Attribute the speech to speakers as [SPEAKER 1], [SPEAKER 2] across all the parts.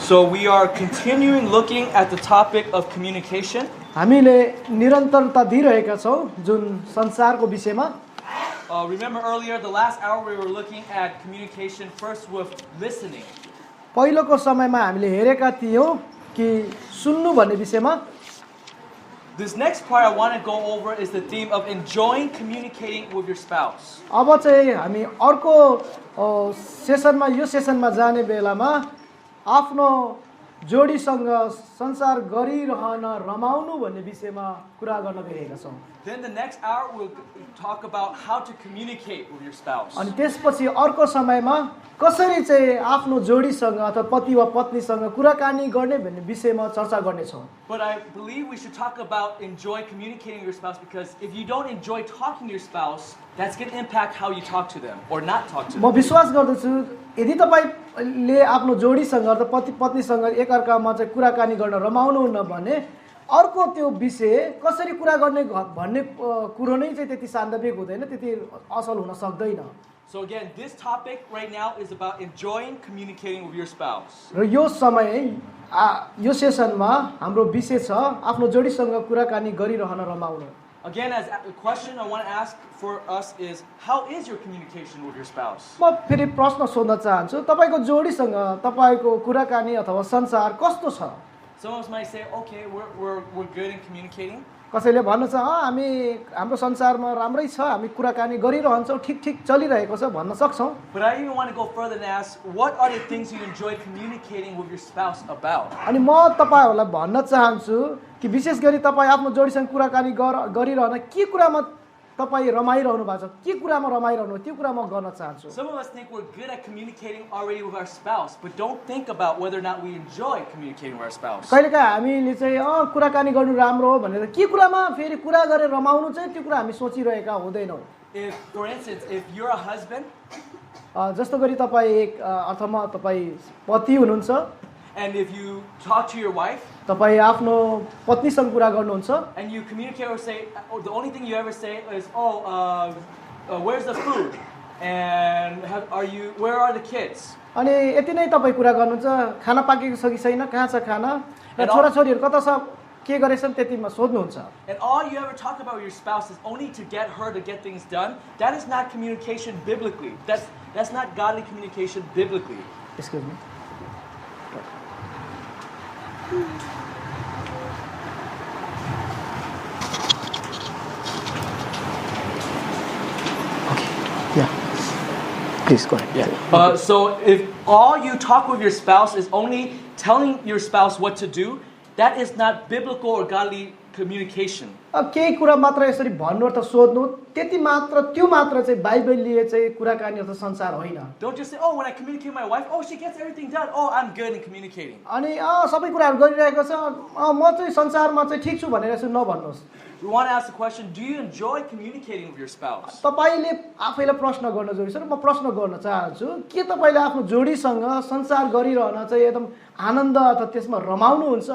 [SPEAKER 1] So we are continuing looking at the topic of communication.
[SPEAKER 2] हामीले निरन्तरता दिइरहेका छौं जुन संसारको विषयमा
[SPEAKER 1] Remember earlier, the last hour we were looking at communication first with listening.
[SPEAKER 2] पहिलोको समयमा हामीले हेरेका थियौं कि सुन्नु भन्ने विषयमा
[SPEAKER 1] This next part I want to go over is the theme of enjoying communicating with your spouse.
[SPEAKER 2] अब चाहिँ हामी अर्को सेसनमा यो सेसनमा जाने बेलामा आफ्नो जोडीसँग संसार गरिरहन रमाउनु भन्ने विषयमा कुरा गर्न गइरहेका छौं.
[SPEAKER 1] Then the next hour we'll talk about how to communicate with your spouse.
[SPEAKER 2] अनि त्यसपछि अर्को समयमा कसरी चाहिँ आफ्नो जोडीसँग अथवा पति वा पत्नीसँग कुराकानी गर्ने भन्ने विषयमा चर्चा गर्ने छौं.
[SPEAKER 1] But I believe we should talk about enjoy communicating with your spouse, because if you don't enjoy talking to your spouse, that's going to impact how you talk to them or not talk to them.
[SPEAKER 2] म विश्वास गर्दछु यदि तपाईले आफ्नो जोडीसँग अथवा पति पत्नीसँग एकअर्कामा चाहिँ कुराकानी गर्न रमाउनुहुन्न भने अर्को त्यो विषय कसरी कुरा गर्ने भन्ने कुरो नै चाहिँ त्यति सान्दर्भिक हुँदैन, त्यति असल हुन सक्दैन.
[SPEAKER 1] So again, this topic right now is about enjoying communicating with your spouse.
[SPEAKER 2] र यो समय यो सेसनमा हाम्रो विषय छ आफ्नो जोडीसँग कुराकानी गरिरहन रमाउनु.
[SPEAKER 1] Again, as a question I want to ask for us is, how is your communication with your spouse?
[SPEAKER 2] म फेरि प्रश्न सोध्न चाहन्छु, तपाईको जोडीसँग तपाईको कुराकानी अथवा संसार कस्तो छ?
[SPEAKER 1] Some of us might say, okay, we're good in communicating.
[SPEAKER 2] कसैले भन्छ हामी हाम्रो संसारमा राम्रै छ, हामी कुराकानी गरिरहन्छौं, ठीक चलिरहेको छ भन्न सक्छौं.
[SPEAKER 1] But I even want to go further and ask, what are the things you enjoy communicating with your spouse about?
[SPEAKER 2] अनि म तपाईहरुलाई भन्न चाहन्छु कि विशेष गरी तपाई आफ्नो जोडीसँग कुराकानी गरिरहन के कुरामा तपाई रमाइरहनु भएको छ, के कुरामा रमाइरहनु त्यो कुरा म गर्न चाहन्छु.
[SPEAKER 1] Some of us think we're good at communicating already with our spouse, but don't think about whether or not we enjoy communicating with our spouse.
[SPEAKER 2] कहिलेकाहीँ हामीले चाहिँ कुराकानी गर्नु राम्रो हो भनेर के कुरामा फेरि कुरा गरेर रमाउनु चाहिँ त्यो कुरा हामी सोचिरहेका हुँदैनौं.
[SPEAKER 1] If, for instance, if you're a husband,
[SPEAKER 2] जस्तो गरी तपाई एक अर्थमा तपाई पति हुनुहुन्छ,
[SPEAKER 1] and if you talk to your wife,
[SPEAKER 2] तपाई आफ्नो पत्नीसँग कुरा गर्नुहुन्छ,
[SPEAKER 1] and you communicate or say, the only thing you ever say is, where's the food, and where are the kids?
[SPEAKER 2] अनि यति नै तपाई कुरा गर्नुहुन्छ, खाना पाकेको छ कि छैन, कहाँ छ खाना, र छोराछोरीहरु कता छ, के गरेछन् त्यतिमा सोध्नुहुन्छ.
[SPEAKER 1] And all you ever talk about with your spouse is only to get her to get things done. That is not communication biblically. That's not godly communication biblically.
[SPEAKER 2] Excuse me. Please go ahead.
[SPEAKER 1] Yeah. So if all you talk with your spouse is only telling your spouse what to do, that is not biblical or godly communication.
[SPEAKER 2] केही कुरा मात्र यसरी भन्नु अथवा सोध्नु त्यति मात्र त्यो मात्र चाहिँ बाइबलले चाहिँ कुराकानी अथवा संसार होइन.
[SPEAKER 1] Don't just say, when I communicate with my wife, she gets everything done. I'm good in communicating.
[SPEAKER 2] अनि सबै कुराहरु गरिरहेको छ, म चाहिँ संसारमा चाहिँ ठीक छु भनेर यसो नभन्नुस्.
[SPEAKER 1] We want to ask the question, do you enjoy communicating with your spouse?
[SPEAKER 2] तपाईले आफैलाई प्रश्न गर्न जरुरी छ र म प्रश्न गर्न चाहन्छु, के तपाईले आफ्नो जोडीसँग संसार गरिरहन चाहिँ एकदम आनन्द अथवा त्यसमा रमाउनु हुन्छ?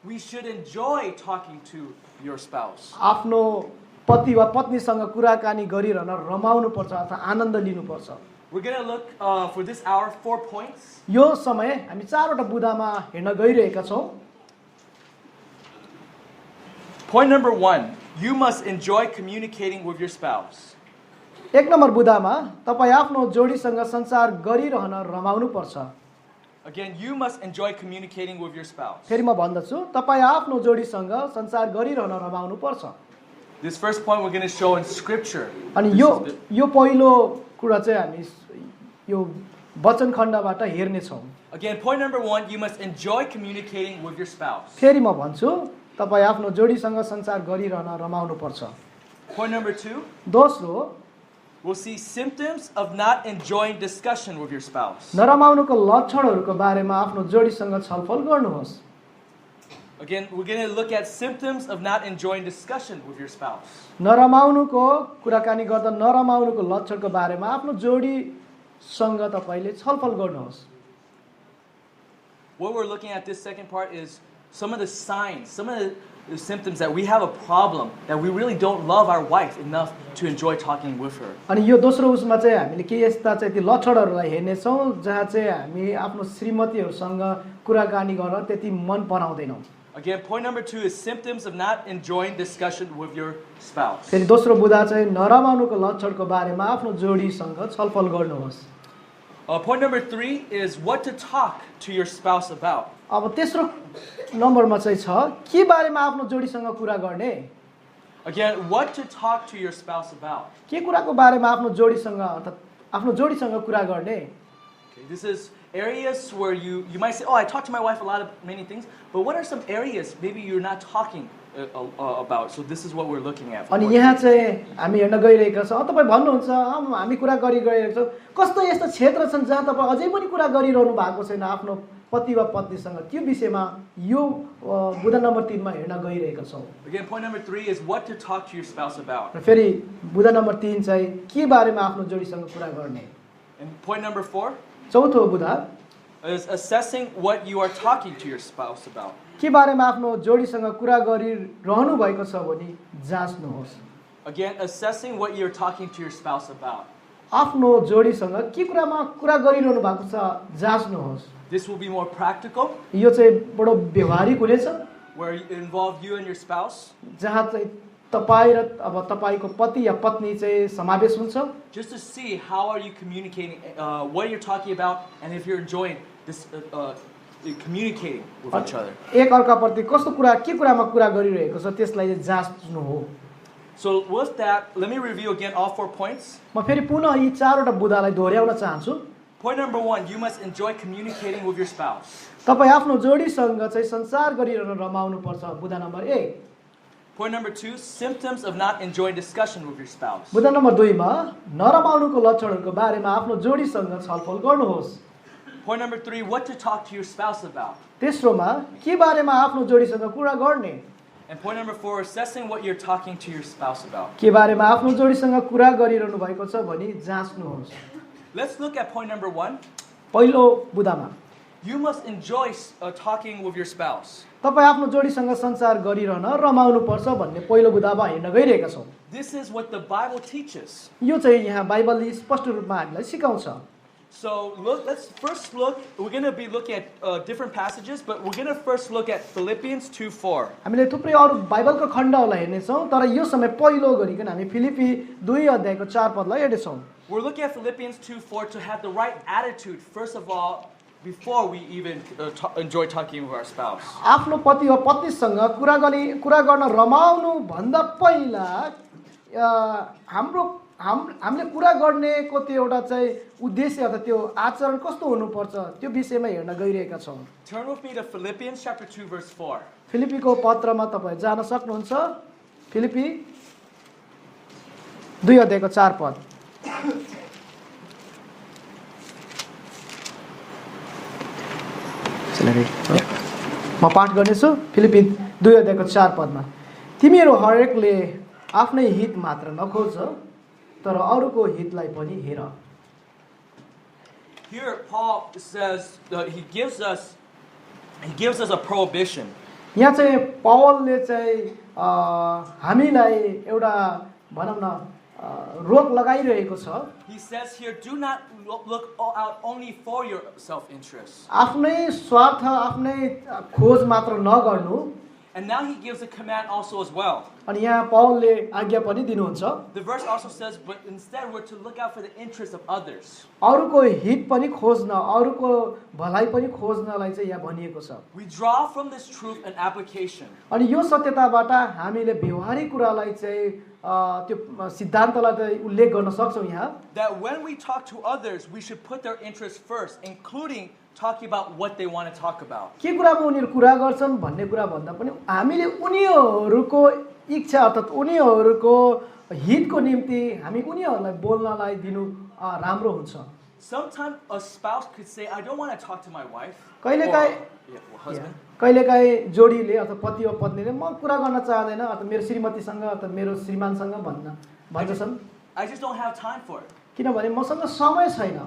[SPEAKER 1] We should enjoy talking to your spouse.
[SPEAKER 2] आफ्नो पति वा पत्नीसँग कुराकानी गरिरहन रमाउनु पर्छ अथवा आनन्द लिनु पर्छ.
[SPEAKER 1] We're going to look for this hour 4 points.
[SPEAKER 2] यो समय हामी 4 वटा बुँदामा हेर्न गइरहेका छौं.
[SPEAKER 1] Point number 1, you must enjoy communicating with your spouse.
[SPEAKER 2] 1 number बुँदामा तपाई आफ्नो जोडीसँग संसार गरिरहन रमाउनु पर्छ.
[SPEAKER 1] Again, you must enjoy communicating with your spouse.
[SPEAKER 2] फेरि म भन्दछु, तपाई आफ्नो जोडीसँग संसार गरिरहन रमाउनु पर्छ.
[SPEAKER 1] This first point we're going to show in scripture.
[SPEAKER 2] अनि यो पहिलो कुरा चाहिँ हामी यो वचन खण्डबाट हेर्ने छौं.
[SPEAKER 1] Again, point number 1, you must enjoy communicating with your spouse.
[SPEAKER 2] फेरि म भन्छु, तपाई आफ्नो जोडीसँग संसार गरिरहन रमाउनु पर्छ.
[SPEAKER 1] Point number 2,
[SPEAKER 2] दोस्रो,
[SPEAKER 1] we'll see symptoms of not enjoying discussion with your spouse.
[SPEAKER 2] नरमाउनुको लक्षणहरुको बारेमा आफ्नो जोडीसँग छलफल गर्नुहोस्.
[SPEAKER 1] Again, we're going to look at symptoms of not enjoying discussion with your spouse.
[SPEAKER 2] नरमाउनुको कुराकानी गर्दा नरमाउनुको लक्षणको बारेमा आफ्नो जोडीसँग तपाईले छलफल गर्नुहोस्.
[SPEAKER 1] What we're looking at this second part is some of the signs, some of symptoms that we have a problem, that we really don't love our wife enough to enjoy talking with her.
[SPEAKER 2] अनि यो दोस्रो उसमा चाहिँ हामीले के यस्ता चाहिँ ती लक्षणहरूलाई हेर्नेछौँ जहाँ चाहिँ हामी आफ्नो श्रीमतीहरूसँग कुराकानी गर्न त्यति मन पराउँदैनौँ।
[SPEAKER 1] Again, point number 2 is symptoms of not enjoying discussion with your spouse.
[SPEAKER 2] फेरि दोस्रो बुँदा चाहिँ नरमाउनुको लक्षणको बारेमा आफ्नो जोडीसँग छलफल गर्नुहोस्।
[SPEAKER 1] Point number 3 is what to talk to your spouse about.
[SPEAKER 2] अब तेस्रो नम्बरमा चाहिँ छ के बारेमा आफ्नो जोडीसँग कुरा गर्ने।
[SPEAKER 1] Again, what to talk to your spouse about.
[SPEAKER 2] के कुराको बारेमा आफ्नो जोडीसँग अर्थात् आफ्नो जोडीसँग कुरा गर्ने।
[SPEAKER 1] Okay, this is areas where you might say, oh, I talk to my wife a lot of many things, but what are some areas maybe you're not talking about? So this is what we're looking at.
[SPEAKER 2] अनि यहाँ चाहिँ हामी हेर्न गइरहेका छौँ। तपाईँ भन्नुहुन्छ हामी कुरा गरिरहेका छौँ, कस्तो यस्ता क्षेत्र छन् जहाँ तपाईँ अझै पनि कुरा गरिरहनु भएको छैन आफ्नो पति वा पत्नीसँग, त्यो विषयमा यो बुँदा नम्बर 3 मा हेर्न गइरहेका छौँ।
[SPEAKER 1] Again, point number 3 is what to talk to your spouse about.
[SPEAKER 2] र फेरि बुँदा नम्बर 3 चाहिँ के बारेमा आफ्नो जोडीसँग कुरा गर्ने।
[SPEAKER 1] And point number 4
[SPEAKER 2] चौथो बुँदा
[SPEAKER 1] is assessing what you are talking to your spouse about.
[SPEAKER 2] के बारेमा आफ्नो जोडीसँग कुरा गरिरहनु भएको छ भने जाँच्नुहोस्।
[SPEAKER 1] Again, assessing what you're talking to your spouse about.
[SPEAKER 2] आफ्नो जोडीसँग के कुरामा कुरा गरिरहनु भएको छ जाँच्नुहोस्।
[SPEAKER 1] This will be more practical,
[SPEAKER 2] यो चाहिँ बडो व्यवहारिक हुनेछ,
[SPEAKER 1] where it involve you and your spouse.
[SPEAKER 2] जहाँ चाहिँ तपाईँ र अब तपाईँको पति या पत्नी चाहिँ समावेश हुन्छ।
[SPEAKER 1] Just to see how are you communicating, what you're talking about, and if you're enjoying this communicating with each other.
[SPEAKER 2] एक अर्काप्रति कस्तो कुरा के कुरामा कुरा गरिरहेको छ त्यसलाई चाहिँ जाँच्नु हो।
[SPEAKER 1] So with that, let me review again all 4 points.
[SPEAKER 2] म फेरि पुनः यी 4वटा बुँदालाई दोहोर्याउन चाहन्छु।
[SPEAKER 1] Point number 1, you must enjoy communicating with your spouse.
[SPEAKER 2] तपाईँ आफ्नो जोडीसँग चाहिँ संसार गरिरहन रमाउनु पर्छ। बुँदा number 1।
[SPEAKER 1] Point number 2, symptoms of not enjoying discussion with your spouse.
[SPEAKER 2] बुँदा नम्बर 2 मा नरमाउनुको लक्षणहरूको बारेमा आफ्नो जोडीसँग छलफल गर्नुहोस्।
[SPEAKER 1] Point number 3, what to talk to your spouse about.
[SPEAKER 2] तेस्रोमा के बारेमा आफ्नो जोडीसँग कुरा गर्ने।
[SPEAKER 1] And point number 4, assessing what you're talking to your spouse about.
[SPEAKER 2] के बारेमा आफ्नो जोडीसँग कुरा गरिरहनु भएको छ भनी जाँच्नुहोस्।
[SPEAKER 1] Let's look at point number 1.
[SPEAKER 2] पहिलो बुँदामा
[SPEAKER 1] You must enjoy talking with your spouse.
[SPEAKER 2] तपाईँ आफ्नो जोडीसँग संसार गरिरहन रमाउनु पर्छ भन्ने पहिलो बुँदामा हेर्न गइरहेका छौँ।
[SPEAKER 1] This is what the Bible teaches.
[SPEAKER 2] यो चाहिँ यहाँ बाइबलले स्पष्ट रूपमा हामीलाई सिकाउँछ।
[SPEAKER 1] So let's first look, we're going to be looking at different passages, but we're going to first look at Philippians 2:4.
[SPEAKER 2] हामीले थुप्रै अरू बाइबलको खण्डहरूलाई हेर्नेछौँ, तर यो समय पहिलो गरिकन हामी फिलिपी 2 अध्यायको 4 पदलाई हेर्नेछौँ।
[SPEAKER 1] We're looking at Philippians 2:4 to have the right attitude, first of all, before we even enjoy talking with our spouse.
[SPEAKER 2] आफ्नो पति वा पत्नीसँग कुरा गर्न रमाउनु भन्दा पहिला हामीले कुरा गर्नेको त्यो एउटा चाहिँ उद्देश्य अथवा त्यो आचरण कस्तो हुनुपर्छ त्यो विषयमा हेर्न गइरहेका छौँ।
[SPEAKER 1] Turn with me to Philippians chapter 2 verse 4.
[SPEAKER 2] फिलिपीको पत्रमा तपाईँ जान सक्नुहुन्छ। फिलिपी 2 अध्यायको 4 पद। म पाठ गर्नेछु। फिलिपी 2 अध्यायको 4 पदमा, तिमीहरू हरेकले आफ्नै हित मात्र नखोज तर अरूको हितलाई पनि हेर।
[SPEAKER 1] Here Paul says he gives us a prohibition.
[SPEAKER 2] यहाँ चाहिँ पौलले चाहिँ हामीलाई एउटा भनौँ न रोक लगाइरहेको छ।
[SPEAKER 1] He says here, do not look out only for your self-interest.
[SPEAKER 2] आफ्नै स्वार्थ आफ्नै खोज मात्र नगर्नु।
[SPEAKER 1] And now he gives a command also as well.
[SPEAKER 2] अनि यहाँ पौलले आज्ञा पनि दिनुहुन्छ।
[SPEAKER 1] The verse also says, but instead we're to look out for the interests of others.
[SPEAKER 2] अरूको हित पनि खोज्न, अरूको भलाइ पनि खोज्नलाई चाहिँ यहाँ भनिएको छ।
[SPEAKER 1] We draw from this truth an application.
[SPEAKER 2] अनि यो सत्यताबाट हामीले व्यवहारिक कुरालाई चाहिँ त्यो सिद्धान्तलाई चाहिँ उल्लेख गर्न सक्छौँ यहाँ।
[SPEAKER 1] That when we talk to others, we should put their interests first, including talking about what they want to talk about.
[SPEAKER 2] के कुरामा उनीहरू कुरा गर्छन् भन्ने कुरा भन्दा पनि हामीले उनीहरूको इच्छा अर्थात् उनीहरूको हितको निम्ति हामी उनीहरूलाई बोल्नलाई दिनु राम्रो हुन्छ।
[SPEAKER 1] Sometimes a spouse could say, I don't want to talk to my wife.
[SPEAKER 2] कहिलेकाहीँ कहिलेकाहीँ जोडीले अथवा पति वा पत्नीले म कुरा गर्न चाहदैन अथवा मेरो श्रीमतीसँग अथवा मेरो श्रीमानसँग भन्छन्।
[SPEAKER 1] I just don't have time for it.
[SPEAKER 2] किनभने मसँग समय छैन।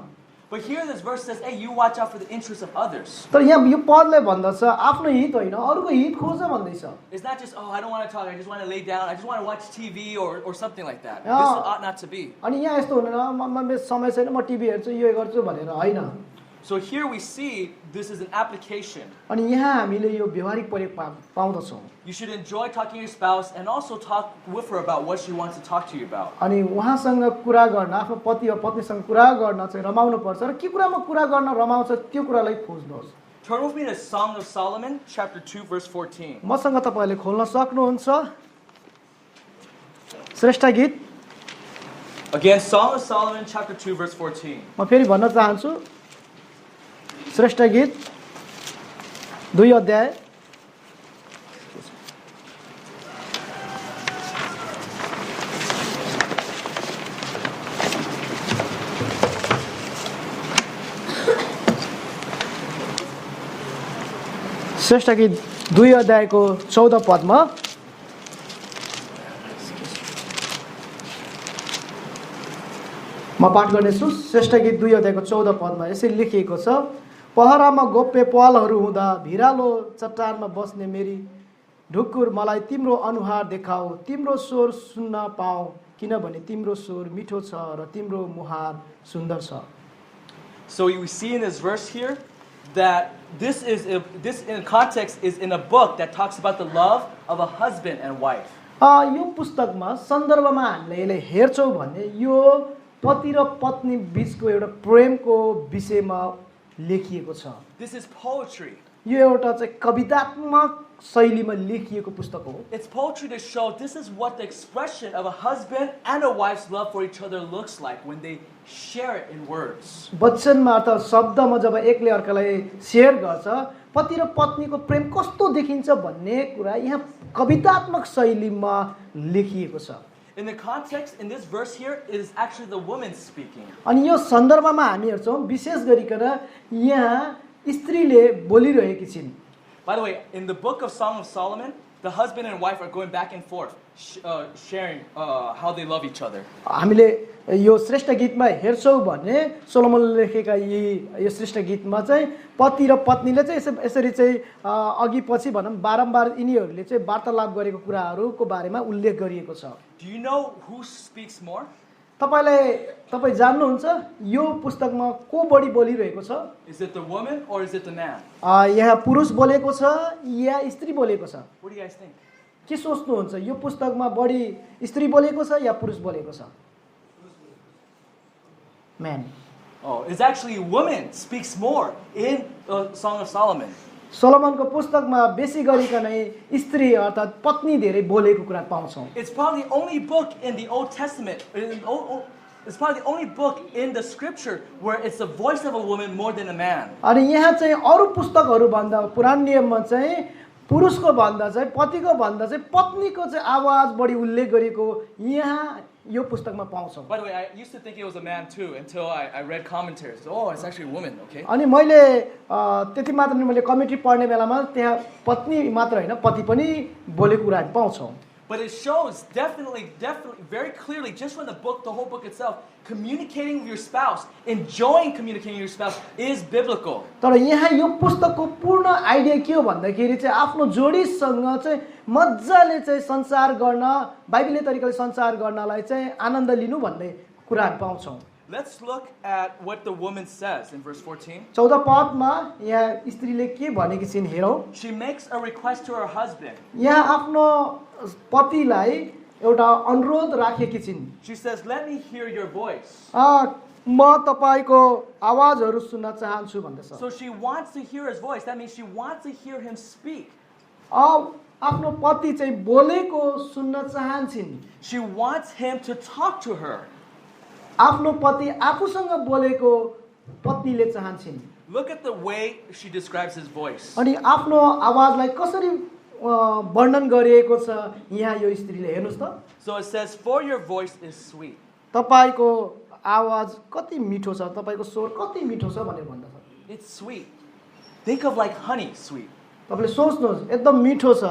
[SPEAKER 1] But here this verse says, hey, you watch out for the interests of others.
[SPEAKER 2] तर यहाँ यो पदले भन्दछ आफ्नो हित होइन अरूको हित खोज भन्दैछ।
[SPEAKER 1] It's not just, oh, I don't want to talk, I just want to lay down, I just want to watch TV or something like that.
[SPEAKER 2] Yeah.
[SPEAKER 1] This ought not to be.
[SPEAKER 2] अनि यहाँ यस्तो हुँदैन समय छैन म TV हेर्छु यो गर्छु भनेर होइन।
[SPEAKER 1] So here we see this is an application.
[SPEAKER 2] अनि यहाँ हामीले यो व्यवहारिक प्रयोग पाउँदछौँ।
[SPEAKER 1] You should enjoy talking to your spouse and also talk with her about what she wants to talk to you about.
[SPEAKER 2] अनि उहाँसँग कुरा गर्न आफ्नो पति वा पत्नीसँग कुरा गर्न चाहिँ रमाउनु पर्छ र के कुरामा कुरा गर्न रमाउँछ त्यो कुरालाई खोज्नुहोस्।
[SPEAKER 1] Turn with me to Song of Solomon, chapter 2, verse 14.
[SPEAKER 2] मसँग तपाईँले खोल्न सक्नुहुन्छ श्रेष्ठ गीत।
[SPEAKER 1] Again, Song of Solomon, chapter 2, verse 14.
[SPEAKER 2] म फेरि भन्न चाहन्छु श्रेष्ठ गीत 2 अध्याय श्रेष्ठ गीत 2 अध्यायको 14 पदमा म पाठ गर्नेछु। श्रेष्ठ गीत 2 अध्यायको 14 पदमा यसरी लेखिएको छ, पहरामा गोप्य पहलहरू हुँदा भिरालो चट्टानमा बस्ने मेरी ढुकुर मलाई तिम्रो अनुहार देखाऊ, तिम्रो स्वर सुन्न पाऊ, किनभने तिम्रो स्वर मिठो छ र तिम्रो मुहार सुन्दर छ।
[SPEAKER 1] So we see in this verse here that this in context is in a book that talks about the love of a husband and wife.
[SPEAKER 2] यो पुस्तकमा सन्दर्भमा हामीले यसलाई हेर्छौँ भने यो पति र पत्नी बीचको एउटा प्रेमको विषयमा लेखिएको छ।
[SPEAKER 1] This is poetry.
[SPEAKER 2] यो एउटा चाहिँ कवितात्मक शैलीमा लेखिएको पुस्तक हो।
[SPEAKER 1] It's poetry to show this is what the expression of a husband and a wife's love for each other looks like when they share it in words.
[SPEAKER 2] वचनमा अथवा शब्दमा जब एकले अर्कालाई शेयर गर्छ पति र पत्नीको प्रेम कस्तो देखिन्छ भन्ने कुरा यहाँ कवितात्मक शैलीमा लेखिएको छ।
[SPEAKER 1] In the context, in this verse here, it is actually the woman speaking.
[SPEAKER 2] अनि यो सन्दर्भमा हामी हेर्छौँ विशेष गरिकन यहाँ स्त्रीले बोलिरहेकी छिन्।
[SPEAKER 1] By the way, in the book of Song of Solomon, the husband and wife are going back and forth, sharing how they love each other.
[SPEAKER 2] हामीले यो श्रेष्ठ गीतमा हेर्छौँ भने सोलोमनले लेखेका यो श्रेष्ठ गीतमा चाहिँ पति र पत्नीले चाहिँ यसरी चाहिँ अघि पछि भनौँ बारम्बार यिनीहरूले चाहिँ वार्तालाप गरेको कुराहरूको बारेमा उल्लेख गरिएको छ।
[SPEAKER 1] Do you know who speaks more?
[SPEAKER 2] तपाईँ जान्नुहुन्छ यो पुस्तकमा को बढी बोलिरहेको छ?
[SPEAKER 1] Is it the woman or is it the man?
[SPEAKER 2] यहाँ पुरुष बोलेको छ या स्त्री बोलेको छ?
[SPEAKER 1] What do you guys think?
[SPEAKER 2] के सोच्नुहुन्छ यो पुस्तकमा बढी स्त्री बोलेको छ या पुरुष बोलेको छ? Man.
[SPEAKER 1] Oh, it's actually woman speaks more in Song of Solomon.
[SPEAKER 2] सोलोमनको पुस्तकमा बेसी गरिकन स्त्री अर्थात् पत्नी धेरै बोलेको कुरा पाउँछौँ।
[SPEAKER 1] It's probably the only book in the Old Testament. It's probably the only book in the scripture where it's the voice of a woman more than a man.
[SPEAKER 2] अनि यहाँ चाहिँ अरू पुस्तकहरू भन्दा पुरानो नियममा चाहिँ पुरुषको भन्दा चाहिँ पतिको भन्दा चाहिँ पत्नीको चाहिँ आवाज बढी उल्लेख गरेको यहाँ यो पुस्तकमा पाउँछौँ।
[SPEAKER 1] By the way, I used to think it was a man too until I read commentaries. Oh, it's actually a woman, okay?
[SPEAKER 2] अनि मैले त्यति मात्र नि मैले कमेन्ट्री पढ्ने बेलामा त्यहाँ पत्नी मात्र होइन पति पनि बोलेको कुराहरू पाउँछौँ।
[SPEAKER 1] But it shows definitely, very clearly, just from the whole book itself, communicating with your spouse, enjoying communicating with your spouse is biblical.
[SPEAKER 2] तर यहाँ यो पुस्तकको पूर्ण आइडिया के हो भन्दाखेरि चाहिँ आफ्नो जोडीसँग चाहिँ मजाले चाहिँ संसार गर्न बाइबलीय तरिकाले संसार गर्नलाई चाहिँ आनन्द लिनु भन्ने कुराहरू पाउँछौँ।
[SPEAKER 1] Let's look at what the woman says in verse 14.
[SPEAKER 2] 14 पदमा यहाँ स्त्रीले के भनेकी छिन् हेरौँ।
[SPEAKER 1] She makes a request to her husband.
[SPEAKER 2] यहाँ आफ्नो पतिलाई एउटा अनुरोध राखेकी छिन्।
[SPEAKER 1] She says, "Let me hear your voice."
[SPEAKER 2] म तपाईको आवाजहरू सुन्न चाहन्छु भन्दछ।
[SPEAKER 1] So she wants to hear his voice. That means she wants to hear him speak.
[SPEAKER 2] आफ्नो पति चाहिँ बोलेको सुन्न चाहन्छिन्।
[SPEAKER 1] She wants him to talk to her.
[SPEAKER 2] आफ्नो पति आफूसँग बोलेको पत्नीले चाहन्छिन्।
[SPEAKER 1] Look at the way she describes his voice.
[SPEAKER 2] अनि आफ्नो आवाजलाई कसरी वर्णन गरिएको छ यहाँ यो स्त्रीले हेर्नुस् त।
[SPEAKER 1] So it says, "For your voice is sweet."
[SPEAKER 2] तपाईको आवाज कति मिठो छ, तपाईको स्वर कति मिठो छ भनेर भन्दछ।
[SPEAKER 1] It's sweet. Think of like honey sweet.
[SPEAKER 2] तपाईले सोच्नुहोस् एकदम मिठो छ।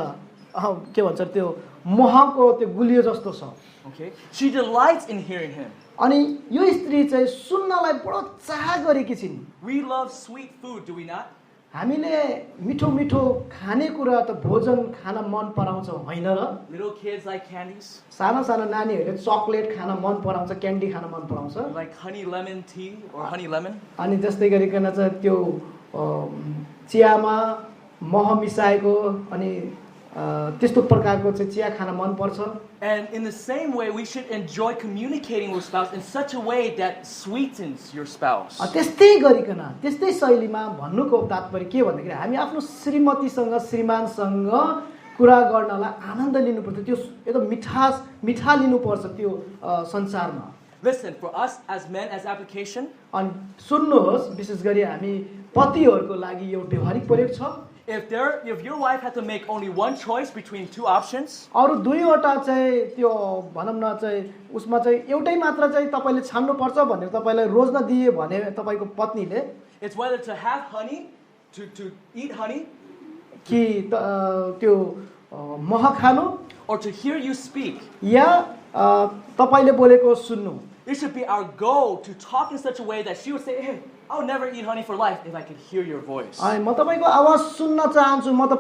[SPEAKER 2] के भन्छ त्यो महको त्यो गुलियो जस्तो छ।
[SPEAKER 1] Okay? She delights in hearing him.
[SPEAKER 2] अनि यो स्त्री चाहिँ सुन्नलाई बडो चाह गरेकी छिन्।
[SPEAKER 1] We love sweet food, do we not?
[SPEAKER 2] हामीले मिठो मिठो खानेकुरा त भोजन खान मन पराउँछौँ होइन र?
[SPEAKER 1] Little kids like candies,
[SPEAKER 2] साना साना नानीहरूले चकलेट खान मन पराउँछ, क्यान्डी खान मन पराउँछ।
[SPEAKER 1] like honey lemon tea or honey lemon.
[SPEAKER 2] अनि जस्तै गरिकन चाहिँ त्यो चियामा मह मिसाएको अनि त्यस्तो प्रकारको चाहिँ चिया खान मन पर्छ।
[SPEAKER 1] And in the same way, we should enjoy communicating with spouse in such a way that sweetens your spouse.
[SPEAKER 2] त्यस्तै गरिकन त्यस्तै शैलीमा भन्नुको तात्पर्य के भन्दाखेरि हामी आफ्नो श्रीमतीसँग श्रीमानसँग कुरा गर्नलाई आनन्द लिनुपर्छ, त्यो एकदम मिठा लिनुपर्छ त्यो संसारमा।
[SPEAKER 1] Listen, for us as men, as application,
[SPEAKER 2] अनि सुन्नुहोस्, विशेष गरी हामी पतिहरूको लागि यो व्यवहारिक प्रयोग छ।
[SPEAKER 1] if your wife had to make only one choice between two options,
[SPEAKER 2] अरू दुईवटा चाहिँ त्यो भनौँ न चाहिँ उसमा चाहिँ एउटै मात्र चाहिँ तपाईँले छान्नुपर्छ भनेर तपाईँलाई रोज्न दिए भने तपाईँको पत्नीले
[SPEAKER 1] it's whether to have honey, to eat honey,
[SPEAKER 2] कि त्यो मह खानु
[SPEAKER 1] or to hear you speak.
[SPEAKER 2] या तपाईँले बोलेको सुन्नु।
[SPEAKER 1] It should be our goal to talk in such a way that she would say, hey, I would never eat honey for life if I could hear your voice.
[SPEAKER 2] म तपाईँको आवाज सुन्न चाहन्छु, म त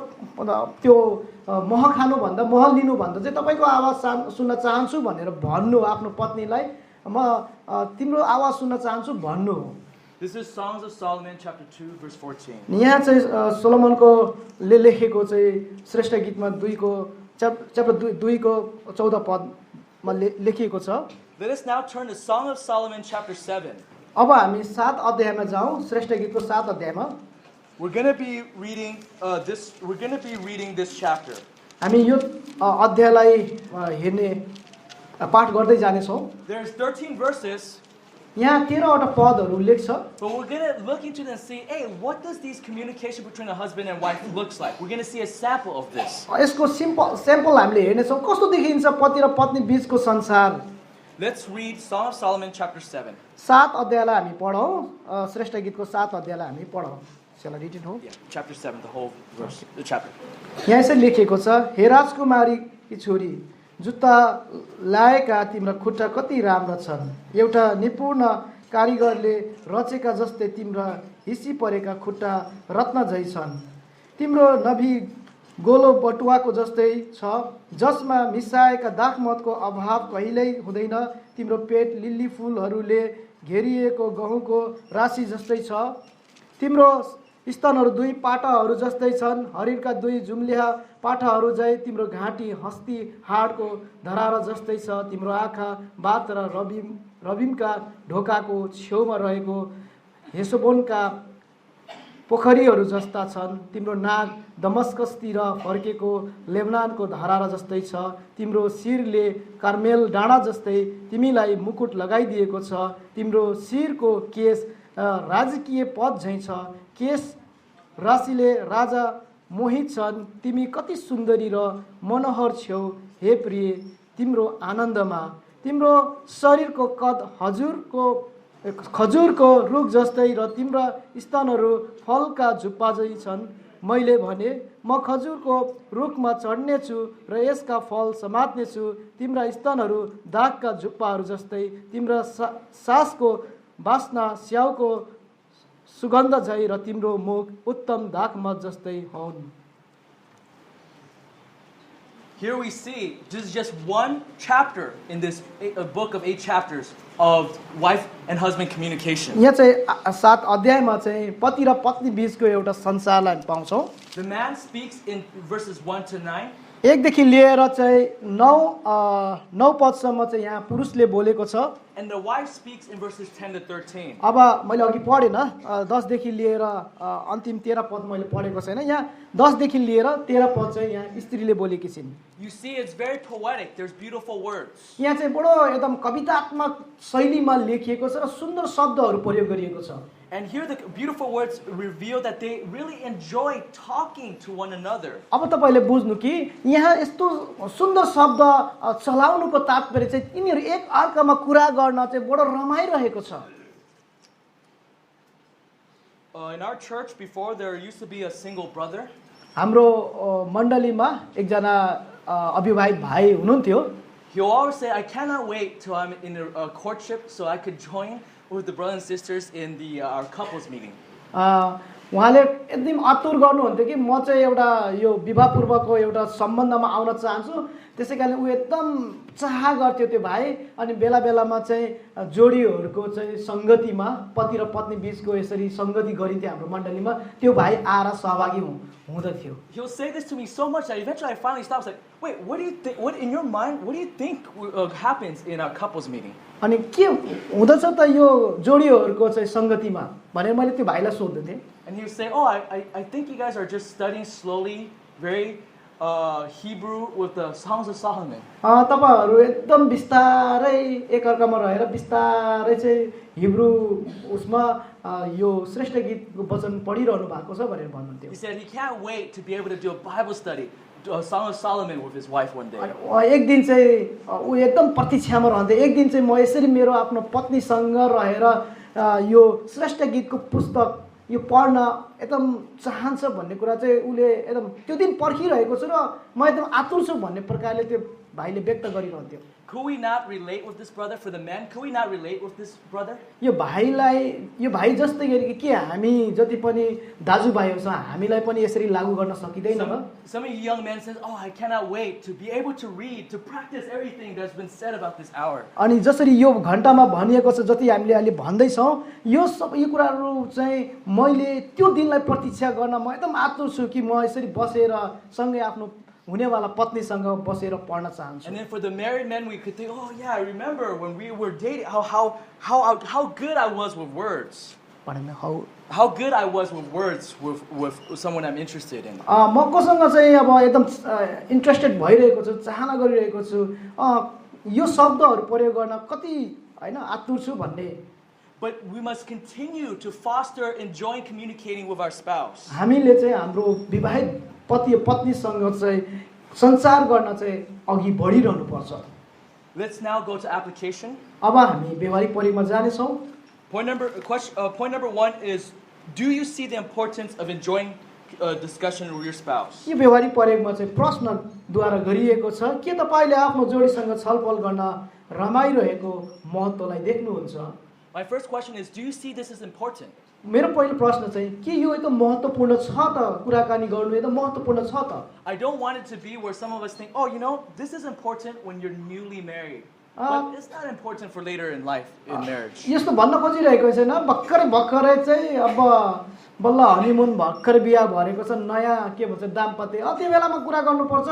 [SPEAKER 2] त्यो मह खानुभन्दा मह लिनुभन्दा चाहिँ तपाईँको आवाज सुन्न चाहन्छु भनेर भन्नु आफ्नो पत्नीलाई, म तिम्रो आवाज सुन्न चाहन्छु भन्नु हो।
[SPEAKER 1] This is Songs of Solomon chapter 2 verse 14.
[SPEAKER 2] यहाँ चाहिँ सोलोमनको लेखेको चाहिँ श्रेष्ठ गीतमा 2को च्याप्टर 2को 14 पदमा लेखिएको छ।
[SPEAKER 1] Let us now turn to Song of Solomon chapter 7.
[SPEAKER 2] अब हामी 7 अध्यायमा जाउँ, श्रेष्ठ गीतको 7 अध्यायमा।
[SPEAKER 1] We're going to be reading this chapter.
[SPEAKER 2] हामी यो अध्यायलाई हेर्ने पाठ गर्दै जानेछौँ।
[SPEAKER 1] There's 13 verses,
[SPEAKER 2] यहाँ 13वटा पदहरू उल्लेख छ।
[SPEAKER 1] but we're going to look into them and see, hey, what does these communication between a husband and wife looks like? We're going to see a sample of this.
[SPEAKER 2] यसको sample हामीले हेर्नेछौँ, कस्तो देखिन्छ पति र पत्नी बीचको संसार।
[SPEAKER 1] Let's read Song of Solomon chapter 7.
[SPEAKER 2] 7 अध्यायलाई हामी पढौँ, श्रेष्ठ गीतको 7 अध्यायलाई हामी पढौँ। Shall I read it home?
[SPEAKER 1] Yeah, chapter 7, the whole verse, the chapter.
[SPEAKER 2] यहाँ यसरी लेखिएको छ, हे राजकुमारी की छोरी, जुत्ता लाएका तिम्रा खुट्टा कति राम्रा छन्, एउटा निपुण कारिगरले रचेका जस्तै तिम्रा हिसी परेका खुट्टा रत्न झै छन्, तिम्रो नभी गोलो बटुवाको जस्तै छ, जसमा मिसाएका दाखमतको अभाव कहिल्यै हुँदैन, तिम्रो पेट लिली फुलहरूले घेरिएको गहुँको राशि जस्तै छ, तिम्रो स्तनहरू 2 पाटाहरू जस्तै छन्, हरिणका 2 जुम्लिया पाठाहरू झै, तिम्रो घाँटी हस्ती हाडको धरारा जस्तै छ, तिम्रो आँखा बात र रबिमका ढोकाको छेउमा रहेको हेसबोनका पोखरीहरू जस्ता छन्, तिम्रो नाक दमस्कसतिर फर्केको लेबनानको धरारा जस्तै छ, तिम्रो शिरले कार्मेल डाँडा जस्तै तिमीलाई मुकुट लगाइदिएको छ, तिम्रो शिरको केश राजकीय पद झैँ छ, केश राशिले राजा मोहित छन्, तिमी कति सुन्दरी र मनोहर छेउ हे प्रिय, तिम्रो आनन्दमा तिम्रो शरीरको कद खजुरको रुख जस्तै र तिम्रा स्तनहरू फलका झुप्पा झै छन्। मैले भने म खजुरको रुखमा चढ्नेछु र यसका फल समात्नेछु, तिम्रा स्तनहरू दागका झुप्पाहरू जस्तै, तिम्रा सासको बास्ना स्याउको सुगन्ध झै र तिम्रो मुख उत्तम दाखमत जस्तै हुन्।
[SPEAKER 1] Here we see, this is just one chapter in this book of 8 chapters of wife and husband communication.
[SPEAKER 2] यहाँ चाहिँ 7 अध्यायमा चाहिँ पति र पत्नी बीचको एउटा संसारलाई पाउँछौँ।
[SPEAKER 1] The man speaks in verses 1 to 9.
[SPEAKER 2] 1 देखि लिएर चाहिँ 9 पदसम्म चाहिँ यहाँ पुरुषले बोलेको छ।
[SPEAKER 1] And the wife speaks in verses 10 to 13.
[SPEAKER 2] अब मैले अघि पढेन, 10 देखि लिएर अन्तिम 13 पद मैले पढेको छैन। यहाँ 10 देखि लिएर 13 पद चाहिँ यहाँ स्त्रीले बोलेकी छिन्।
[SPEAKER 1] You see, it's very poetic. There's beautiful words.
[SPEAKER 2] यहाँ चाहिँ बडो एकदम कवितात्मक शैलीमा लेखिएको छ र सुन्दर शब्दहरू प्रयोग गरिएको छ।
[SPEAKER 1] And here the beautiful words reveal that they really enjoy talking to one another.
[SPEAKER 2] अब तपाईले बुझ्नु कि यहाँ यस्तो सुन्दर शब्द चलाउनुको तात्पर्य चाहिँ तिनीहरू एक अर्कामा कुरा गर्न चाहिँ बडो रमाइरहेको छ।
[SPEAKER 1] In our church before, there used to be a single brother.
[SPEAKER 2] हाम्रो मण्डलीमा एकजना अविवाहित भाइ हुनुहुन्थ्यो
[SPEAKER 1] He will always say, I cannot wait till I'm in a courtship so I could join with the brothers and sisters in our couples meeting.
[SPEAKER 2] उहाँले एकदम आतुर गर्नुहुन्थ्यो कि म चाहिँ एउटा यो विवाहपूर्वको एउटा सम्बन्धमा आउन चाहन्छु त्यसै कारण ऊ एकदम चाह गर्थ्यो त्यो भाइ अनि बेला बेलामा चाहिँ जोडीहरूको चाहिँ सङ्गतिमा पति र पत्नी बीचको यसरी सङ्गति गरिन्थ्यो हाम्रो मण्डलीमा त्यो भाइ आएर सहभागी हुँदथ्यो
[SPEAKER 1] He'll say this to me so much that eventually I finally stopped. I was like, wait, what do you think? What in your mind? What do you think happens in our couples meeting?
[SPEAKER 2] अनि के हुँदछ त यो जोडीहरूको चाहिँ सङ्गतिमा भनेर मैले त्यो भाइलाई सोध्दै थिएँ
[SPEAKER 1] And he would say, oh, I think you guys are just studying slowly, very Hebrew with the Songs of Solomon.
[SPEAKER 2] तपाईहरु एकदम बिस्तारै एकअर्कामा रहेर बिस्तारै चाहिँ हिब्रू उसमा यो श्रेष्ठ गीतको वचन पढिरहनु भएको छ भनेर भन्नुहुन्थ्यो
[SPEAKER 1] He said he can't wait to be able to do a Bible study, a Song of Solomon with his wife one day.
[SPEAKER 2] एक दिन चाहिँ ऊ एकदम प्रतीक्षामा रहन्थे एक दिन चाहिँ म यसरी मेरो आफ्नो पत्नीसँग रहेर यो श्रेष्ठ गीतको पुस्तक यो पढ्न एकदम चाहन्छ भन्ने कुरा चाहिँ उले एकदम त्यो दिन पर्खिरहेको छु र म एकदम आतुर छु भन्ने प्रकारले त्यो भाइले व्यक्त गरिरहन्थ्यो
[SPEAKER 1] Could we not relate with this brother for the men? Could we not relate with this brother?
[SPEAKER 2] यो भाइ जस्तै गरी के हामी जति पनि दाजुभाइहरू छौँ हामीलाई पनि यसरी लागू गर्न सकिदैन र
[SPEAKER 1] Some of you young men says, "Oh, I cannot wait to be able to read, to practice everything that's been said about this hour."
[SPEAKER 2] अनि जसरी यो घण्टामा भनिएको छ जति हामीले अहिले भन्दै छौँ यो कुराहरू चाहिँ मैले त्यो दिनलाई प्रतीक्षा गर्न म एकदम आतुर छु कि म यसरी बसेर सँगै आफ्नो हुनेवाला पत्नीसँग बसेर पढ्न चाहन्छु
[SPEAKER 1] And then for the married men, we could think, "Oh yeah, I remember when we were dating, how good I was with words. How good I was with words with someone I'm interested in."
[SPEAKER 2] म कोसँग चाहिँ अब एकदम interested भइरहेको छु चाहना गरिरहेको छु यो शब्दहरू प्रयोग गर्न कति हैन आतुर छु भन्ने
[SPEAKER 1] But we must continue to foster enjoying communicating with our spouse.
[SPEAKER 2] हामीले चाहिँ हाम्रो विवाहित पति पत्नीसँग चाहिँ संचार गर्न चाहिँ अघि बढिरहनु पर्छ
[SPEAKER 1] Let's now go to application.
[SPEAKER 2] अब हामी व्यवहारिक प्रयोगमा जाने छौं
[SPEAKER 1] Point number 1 is, do you see the importance of enjoying discussion with your spouse?
[SPEAKER 2] यो व्यवहारिक प्रयोगमा चाहिँ प्रश्नद्वारा गरिएको छ के तपाईले आफ्नो जोडीसँग छलफल गर्न रमाइरहेको महत्त्वलाई देख्नुहुन्छ
[SPEAKER 1] My first question is, do you see this as important?
[SPEAKER 2] मेरो पहिलो प्रश्न चाहिँ के यो एकदम महत्त्वपूर्ण छ त कुराकानी गर्नु एकदम महत्त्वपूर्ण छ त
[SPEAKER 1] I don't want it to be where some of us think, oh, you know, this is important when you're newly married. But it's not important for later in life, in marriage.
[SPEAKER 2] यस्तो भन्न खोजिरहेको छैन भर्खरै चाहिँ अब बल्ल honeymoon भर्खर बिहा भरेको छ नयाँ के भन्छ दाम्पत्य त्यो बेलामा कुरा गर्नुपर्छ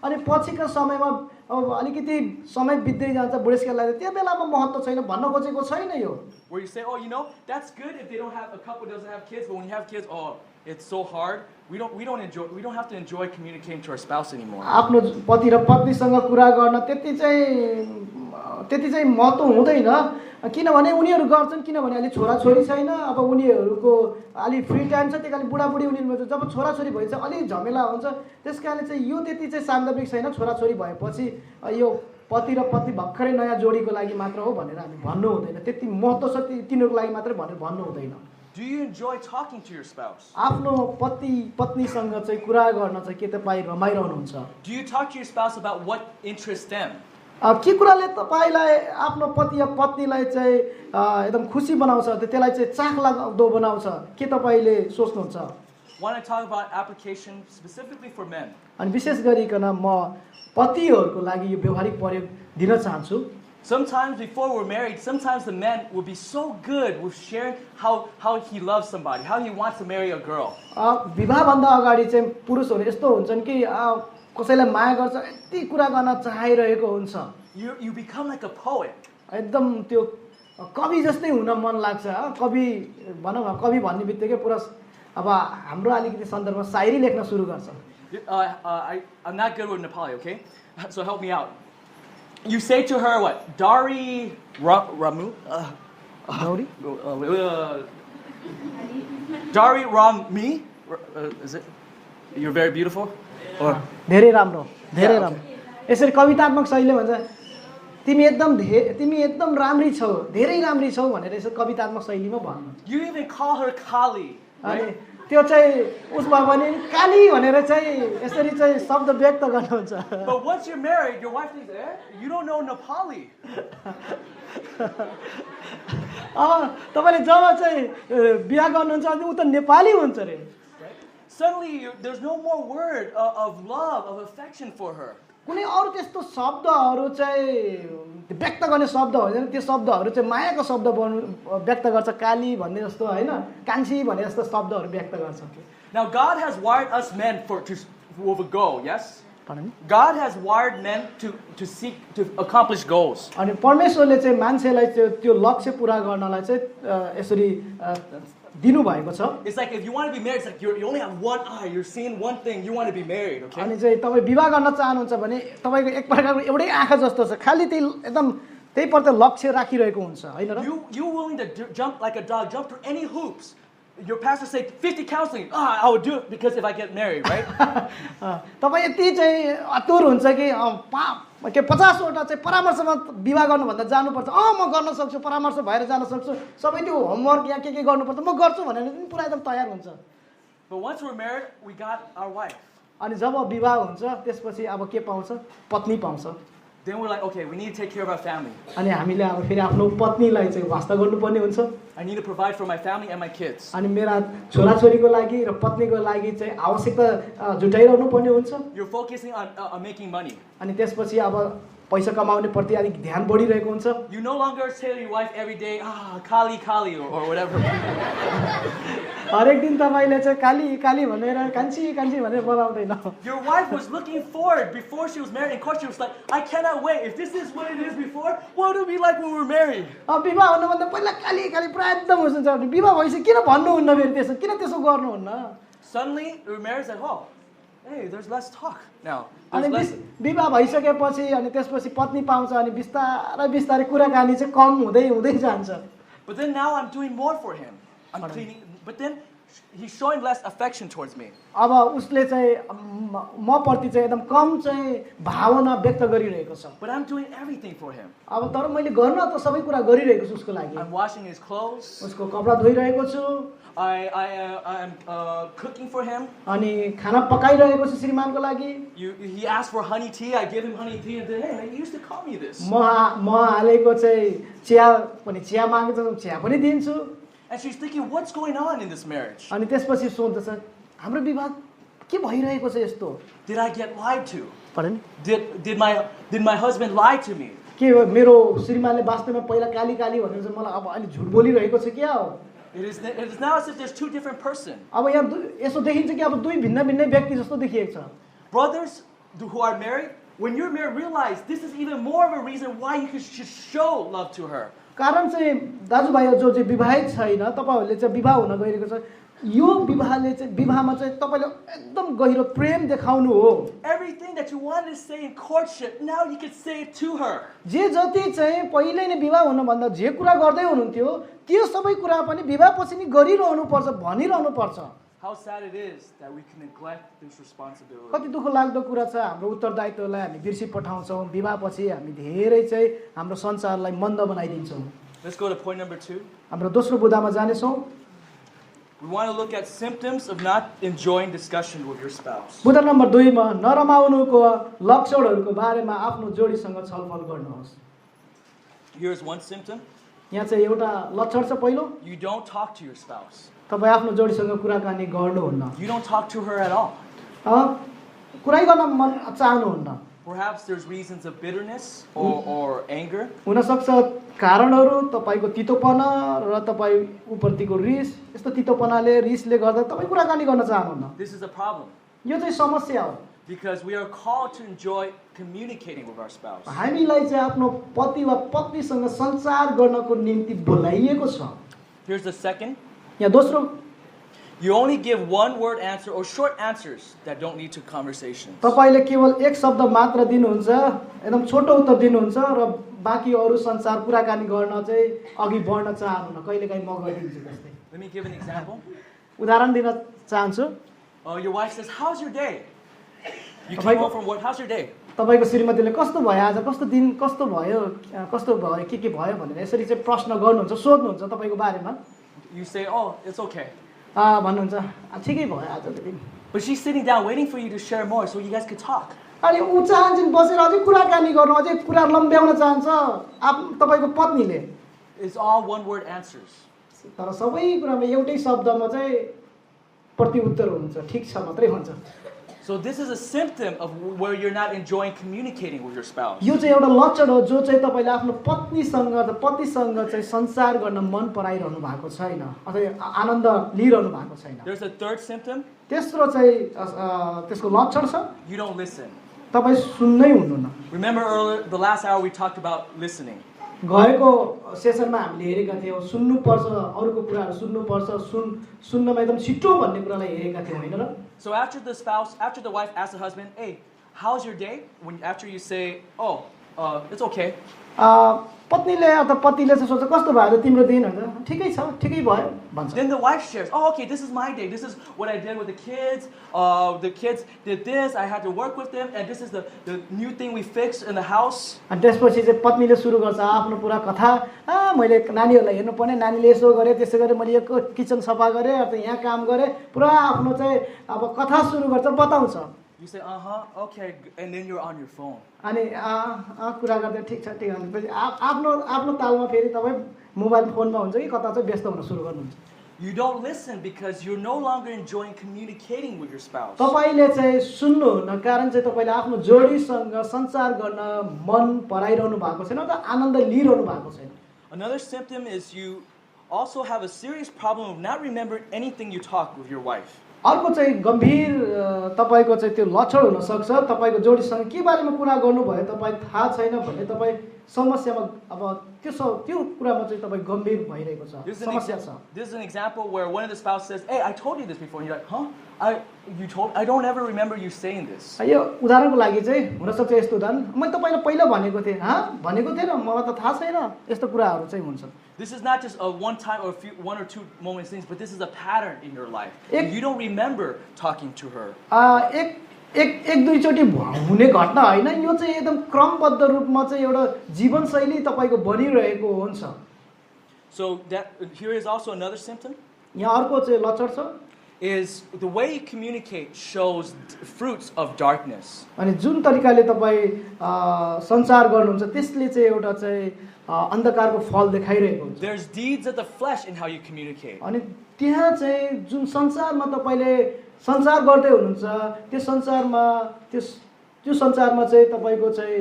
[SPEAKER 2] अनि पछिको समयमा अब अलिकति समय बित्दै जान्छ बुढेसकाललाई त्यो बेलामा महत्त्व छैन भन्न खोजेको छैन यो
[SPEAKER 1] Where you say, oh, you know, that's good if they don't have, a couple doesn't have kids, but when you have kids, oh, it's so hard. We don't have to enjoy communicating to our spouse anymore.
[SPEAKER 2] आफ्नो पति र पत्नीसँग कुरा गर्न त्यति चाहिँ महत्त्व हुँदैन किनभने उनीहरू गर्छन् किनभने अलि छोराछोरी छैन अब उनीहरूको अलि फ्री टाइम छ त्यसकारण बुढाबुढी उनीहरुमा जब छोराछोरी भइन्छ अलि झमेला हुन्छ त्यसकारण चाहिँ यो त्यति चाहिँ सान्दर्भिक छैन छोराछोरी भएपछि यो पति र पत्नी भर्खरै नयाँ जोडीको लागि मात्र हो भनेर हामी भन्नु हुँदैन त्यति महत्त्व छ तिनीहरुको लागि मात्र भनेर भन्नु हुँदैन
[SPEAKER 1] Do you enjoy talking to your spouse?
[SPEAKER 2] आफ्नो पति पत्नीसँग चाहिँ कुरा गर्न चाहिँ के तपाई रमाइरहनुहुन्छ
[SPEAKER 1] Do you talk to your spouse about what interests them?
[SPEAKER 2] के कुराले तपाईलाई आफ्नो पति या पत्नीलाई चाहिँ एकदम खुसी बनाउँछ त्यसलाई चाहिँ चाख लाग्दो बनाउँछ के तपाईले सोच्नुहुन्छ
[SPEAKER 1] Want to talk about application specifically for men?
[SPEAKER 2] अनि विशेष गरिकन म पतिहरुको लागि यो व्यवहारिक प्रयोग दिन चाहन्छु
[SPEAKER 1] Sometimes before we're married, sometimes the man will be so good with sharing how he loves somebody, how he wants to marry a girl.
[SPEAKER 2] विवाह भन्दा अगाडि चाहिँ पुरुषहरु यस्तो हुन्छन् कि कसैलाई माया गर्छ यति कुरा गर्न चाहिरहेको हुन्छ
[SPEAKER 1] You become like a poet.
[SPEAKER 2] एकदम त्यो कवि जस्तै हुन मन लाग्छ कवि भनौं न कवि भन्ने बित्तिकै पुरा अब हाम्रो अलिकति सन्दर्भमा शायरी लेख्न सुरु गर्छ
[SPEAKER 1] I'm not good with Nepali, okay? So help me out. You say to her what? Dari Ramu? Dari Rami? Is it? You're very beautiful? Or
[SPEAKER 2] धेरै राम्रो यसरी कवितात्मक शैलीले भन्छ तिमी एकदम राम्री छौ धेरै राम्री छौ भनेर यसो कवितात्मक शैलीमा भन्नु
[SPEAKER 1] You even call her Kali, right?
[SPEAKER 2] त्यो चाहिँ उसमा पनि काली भनेर चाहिँ यसरी चाहिँ शब्द व्यक्त गर्नुहुन्छ
[SPEAKER 1] But once you're married, your wife thinks, you don't know Nepali.
[SPEAKER 2] तपाईँले जब चाहिँ बिहा गर्नुहुन्छ अनि ऊ त नेपाली हुन्छ रे
[SPEAKER 1] Suddenly, there's no more word of love, of affection for her.
[SPEAKER 2] कुनै अरू त्यस्तो शब्दहरू चाहिँ व्यक्त गर्ने शब्द होइन त्यो शब्दहरू चाहिँ मायाको शब्द व्यक्त गर्छ काली भन्ने जस्तो होइन कान्छी भन्ने जस्तो शब्दहरू व्यक्त गर्छ
[SPEAKER 1] Now God has wired us men to go, yes? God has wired men to seek to accomplish goals.
[SPEAKER 2] अनि परमेश्वरले चाहिँ मान्छेलाई त्यो लक्ष्य पूरा गर्नलाई चाहिँ यसरी दिनु भएको छ
[SPEAKER 1] It's like if you want to be married, it's like you only have one eye, you're seeing one thing, you want to be married, okay?
[SPEAKER 2] अनि चाहिँ तपाईँ विवाह गर्न चाहनुहुन्छ भने तपाईँको एक प्रकारको एउटै आँखा जस्तो छ खाली त्यही प्रति लक्ष्य राखिरहेको हुन्छ हैन र
[SPEAKER 1] You willing to jump like a dog, jump through any hoops. Your pastor say 50 counseling. I would do it because if I get married, right?
[SPEAKER 2] तपाईँ यति चाहिँ अतुर हुन्छ कि 50 वटा चाहिँ परामर्शमा विवाह गर्नुभन्दा जानुपर्छ म गर्न सक्छु परामर्श भएर जान सक्छु सबै त्यो होमवर्क या के गर्नुपर्छ म गर्छु भनेर पनि पुरा एकदम तयार हुन्छ
[SPEAKER 1] But once we're married, we got our wife.
[SPEAKER 2] अनि जब विवाह हुन्छ त्यसपछि अब के पाउँछ पत्नी पाउँछ
[SPEAKER 1] Then we're like, okay, we need to take care of our family.
[SPEAKER 2] अनि हामीले अब फेरि आफ्नो पत्नीलाई चाहिँ वास्ता गर्नुपर्ने हुन्छ
[SPEAKER 1] I need to provide for my family and my kids.
[SPEAKER 2] अनि मेरा छोराछोरीको लागि र पत्नीको लागि चाहिँ आवश्यकता जुटाइरहनु पर्ने हुन्छ
[SPEAKER 1] You're focusing on making money.
[SPEAKER 2] अनि त्यसपछि अब पैसा कमाउने प्रति अलिक ध्यान बढिरहेको हुन्छ
[SPEAKER 1] You no longer tell your wife every day, Kali Kali or whatever.
[SPEAKER 2] हरेक दिन तपाईले चाहिँ काली काली भनेर कान्छी कान्छी भनेर बोलाउँदैन
[SPEAKER 1] Your wife was looking forward before she was married. In course, she was like, I cannot wait. If this is what it is before, what would it be like when we were married?
[SPEAKER 2] अब विवाह हुनुभन्दा पहिला काली काली पुरा एकदम हुन्छ विवाह भएपछि किन भन्नुहुन्न फेरि त्यसो किन त्यसो गर्नुहुन्न
[SPEAKER 1] Suddenly, your marriage is like, oh, hey, there's less talk now.
[SPEAKER 2] अनि विवाह भइसकेपछि अनि त्यसपछि पत्नी पाउँछ अनि बिस्तारै बिस्तारै कुराकानी चाहिँ कम हुँदै हुँदै जान्छ
[SPEAKER 1] But then now I'm doing more for him. I'm cleaning. But then he's showing less affection towards me.
[SPEAKER 2] अब उसले चाहिँ म प्रति चाहिँ एकदम कम चाहिँ भावना व्यक्त गरिरहेको छ
[SPEAKER 1] But I'm doing everything for him.
[SPEAKER 2] अब तर मैले गर्न त सबै कुरा गरिरहेको छु उसको लागि
[SPEAKER 1] I'm washing his clothes.
[SPEAKER 2] उसको कपडा धोइरहेको छु
[SPEAKER 1] I'm cooking for him.
[SPEAKER 2] अनि खाना पकाइरहेको छु श्रीमानको लागि
[SPEAKER 1] He asked for honey tea. I give him honey tea and then, hey, you used to call me this.
[SPEAKER 2] म हालेको चाहिँ चिया पनि चिया माग्छ चिया पनि दिन्छु
[SPEAKER 1] And she's thinking, what's going on in this marriage?
[SPEAKER 2] अनि त्यसपछि सोध्दछ हाम्रो विवाह के भइरहेको छ यस्तो
[SPEAKER 1] Did I get lied to?
[SPEAKER 2] पढ्नु
[SPEAKER 1] Did my husband lie to me?
[SPEAKER 2] के हो मेरो श्रीमानले वास्तवमा पहिला काली काली भनेर चाहिँ मलाई अब अलि झुट बोलिरहेको छ क्या हो
[SPEAKER 1] It is now as if there's two different persons.
[SPEAKER 2] अब यहाँ यसो देखिन्छ कि अब दुई भिन्न भिन्न व्यक्ति जस्तो देखिएको छ
[SPEAKER 1] Brothers who are married, when you're married, realize this is even more of a reason why you should show love to her.
[SPEAKER 2] कारण चाहिँ दाजुभाइ जो चाहिँ विवाहित छैन तपाईहरुले चाहिँ विवाह हुन गइरहेको छ यो विवाहले चाहिँ विवाहमा चाहिँ तपाईले एकदम गहिरो प्रेम देखाउनु हो
[SPEAKER 1] Everything that you wanted to say in courtship, now you can say it to her.
[SPEAKER 2] जे जति चाहिँ पहिले नै विवाह हुन भन्दा जे कुरा गर्दै हुनुहुन्थ्यो त्यो सबै कुरा पनि विवाहपछि नि गरिरहनु पर्छ भनिरहनु पर्छ
[SPEAKER 1] How sad it is that we can neglect this responsibility.
[SPEAKER 2] कति दुःख लाग्दो कुरा छ हाम्रो उत्तरदायित्वलाई हामी बिर्सी पठाउँछौं विवाहपछि हामी धेरै चाहिँ हाम्रो संसारलाई मन्द बनाइदिन्छौं
[SPEAKER 1] Let's go to point number 2.
[SPEAKER 2] हाम्रो दोस्रो बुदामा जानेछौं
[SPEAKER 1] We want to look at symptoms of not enjoying discussion with your spouse.
[SPEAKER 2] बुदा नम्बर 2 मा नरमाउनुको लक्षणहरुको बारेमा आफ्नो जोडीसँग छलफल गर्नुहोस्
[SPEAKER 1] Here's one symptom.
[SPEAKER 2] यहाँ चाहिँ एउटा लक्षण छ पहिलो
[SPEAKER 1] You don't talk to your spouse.
[SPEAKER 2] तपाई आफ्नो जोडीसँग कुराकानी गर्नुहुन्न
[SPEAKER 1] You don't talk to her at all.
[SPEAKER 2] कुरै गर्न मन चाहनुहुन्न
[SPEAKER 1] Perhaps there's reasons of bitterness or anger.
[SPEAKER 2] हुन सक्छ कारणहरु तपाईको तीतोपना र तपाई उप्रतिको रिस यस्तो तीतोपनाले रिसले गर्दा तपाई कुराकानी गर्न चाहनुहुन्न
[SPEAKER 1] This is a problem.
[SPEAKER 2] यो चाहिँ समस्या हो
[SPEAKER 1] Because we are called to enjoy communicating with our spouse.
[SPEAKER 2] हामीलाई चाहिँ आफ्नो पति वा पत्नीसँग संचार गर्नको निम्ति बोलाइएको छ
[SPEAKER 1] Here's the second.
[SPEAKER 2] यहाँ दोस्रो
[SPEAKER 1] You only give one word answer or short answers that don't lead to conversations.
[SPEAKER 2] तपाईले केवल एक शब्द मात्र दिनुहुन्छ एकदम छोटो उत्तर दिनुहुन्छ र बाँकी अरु संसार कुराकानी गर्न चाहिँ अघि बढ्न चाहनुहुन्न कहिलेकाहीँ म गरिदिन्छु जस्तै
[SPEAKER 1] Let me give an example.
[SPEAKER 2] उदाहरण दिन चाहन्छु
[SPEAKER 1] Your wife says, "How's your day?" You came home from work. How's your day?
[SPEAKER 2] तपाईको श्रीमतीले कस्तो भयो आज कस्तो दिन कस्तो भयो के भयो भनेर यसरी चाहिँ प्रश्न गर्नुहुन्छ सोध्नुहुन्छ तपाईको बारेमा
[SPEAKER 1] You say, "Oh, it's okay."
[SPEAKER 2] भन्नुहुन्छ ठिकै भयो आजको दिन
[SPEAKER 1] But she's sitting down waiting for you to share more so you guys could talk.
[SPEAKER 2] अनि ऊ चाहन्छन् बसेर अझै कुराकानी गर्नु अझै कुरा लम्ब्याउन चाहन्छ तपाईँको पत्नीले
[SPEAKER 1] It's all one word answers.
[SPEAKER 2] तर सबै कुरामा एउटै शब्दमा चाहिँ प्रत्युत्तर हुन्छ ठिक छ मात्रै हुन्छ
[SPEAKER 1] So this is a symptom of where you're not enjoying communicating with your spouse.
[SPEAKER 2] यो चाहिँ एउटा लक्षण हो जो चाहिँ तपाईँले आफ्नो पतिसँग चाहिँ संसार गर्न मन पराइरहनु भएको छैन अथवा आनन्द लिइरहनु भएको छैन
[SPEAKER 1] There's a third symptom.
[SPEAKER 2] तेस्रो चाहिँ त्यसको लक्षण छ
[SPEAKER 1] You don't listen.
[SPEAKER 2] तपाईँ सुन्नै हुनुहुन्न
[SPEAKER 1] Remember earlier, the last hour we talked about listening.
[SPEAKER 2] गएको सेसनमा हामीले हेरेका थियौँ सुन्नुपर्छ अरूको कुराहरू सुन्नुपर्छ सुन्नमा एकदम छिटो भन्ने कुरालाई हेरेका थियौँ होइन र
[SPEAKER 1] So after the wife asks the husband, "Hey, how's your day?" After you say, "Oh, it's okay."
[SPEAKER 2] पत्नीले अथवा पतिले चाहिँ सोच्छ कस्तो भयो तिम्रो दिन भन्छ ठिकै छ ठिकै भयो भन्छ
[SPEAKER 1] Then the wife shares, "Oh, okay, this is my day. This is what I did with the kids. The kids did this. I had to work with them, and this is the new thing we fixed in the house."
[SPEAKER 2] अनि त्यसपछि चाहिँ पत्नीले सुरु गर्छ आफ्नो पुरा कथा मैले नानीहरूलाई हेर्नुपर्ने नानीले यसो गरेँ त्यसो गरेँ मैले यो किचन सफा गरेँ अथवा यहाँ काम गरेँ पुरा आफ्नो चाहिँ अब कथा सुरु गर्छ बताउँछ
[SPEAKER 1] You say, okay, and then you're on your phone.
[SPEAKER 2] अनि कुरा गर्दै ठिक छ ठिक भनेपछि आफ्नो तालमा फेरि तपाईँ मोबाइल फोनमा हुन्छ कि कता चाहिँ व्यस्त हुन सुरु गर्नुहुन्छ
[SPEAKER 1] You don't listen because you're no longer enjoying communicating with your spouse.
[SPEAKER 2] तपाईले चाहिँ सुन्नुहुन्न कारण चाहिँ तपाईले आफ्नो जोडीसँग संसार गर्न मन पराइरहनु भएको छैन त आनन्द लिइरहनु भएको छैन
[SPEAKER 1] Another symptom is you also have a serious problem of not remembering anything you talked with your wife.
[SPEAKER 2] अर्को चाहिँ गम्भीर तपाईको चाहिँ त्यो लक्षण हुन सक्छ तपाईको जोडीसँग के बारेमा कुरा गर्नुभयो तपाईँ थाहा छैन भने तपाईँ समस्यामा अब त्यो कुरामा चाहिँ तपाईँ गम्भीर भइरहेको छ समस्या छ
[SPEAKER 1] This is an example where one of the spouse says, "Hey, I told you this before." And you're like, "Huh? I don't ever remember you saying this."
[SPEAKER 2] यो उदाहरणको लागि चाहिँ हुन सक्छ यस्तो उदाहरण मैले तपाईलाई पहिला भनेको थिएँ भनेको थिएन मलाई त थाहा छैन यस्तो कुराहरू चाहिँ हुन्छ
[SPEAKER 1] This is not just a one time or one or two moments things, but this is a pattern in your life. You don't remember talking to her.
[SPEAKER 2] एक दुईचोटि हुने घटना होइन यो चाहिँ एकदम क्रमबद्ध रूपमा चाहिँ एउटा जीवनशैली तपाईको बनिरहेको हुन्छ
[SPEAKER 1] So here is also another symptom.
[SPEAKER 2] यहाँ अर्को चाहिँ लक्षण छ
[SPEAKER 1] is the way you communicate shows fruits of darkness.
[SPEAKER 2] अनि जुन तरिकाले तपाईँ संसार गर्नुहुन्छ त्यसले चाहिँ एउटा चाहिँ अन्धकारको फल देखाइरहेको हुन्छ
[SPEAKER 1] There's deeds of the flesh in how you communicate.
[SPEAKER 2] अनि त्यहाँ चाहिँ जुन संसारमा तपाईले संसार गर्दै हुनुहुन्छ त्यो संसारमा चाहिँ तपाईको चाहिँ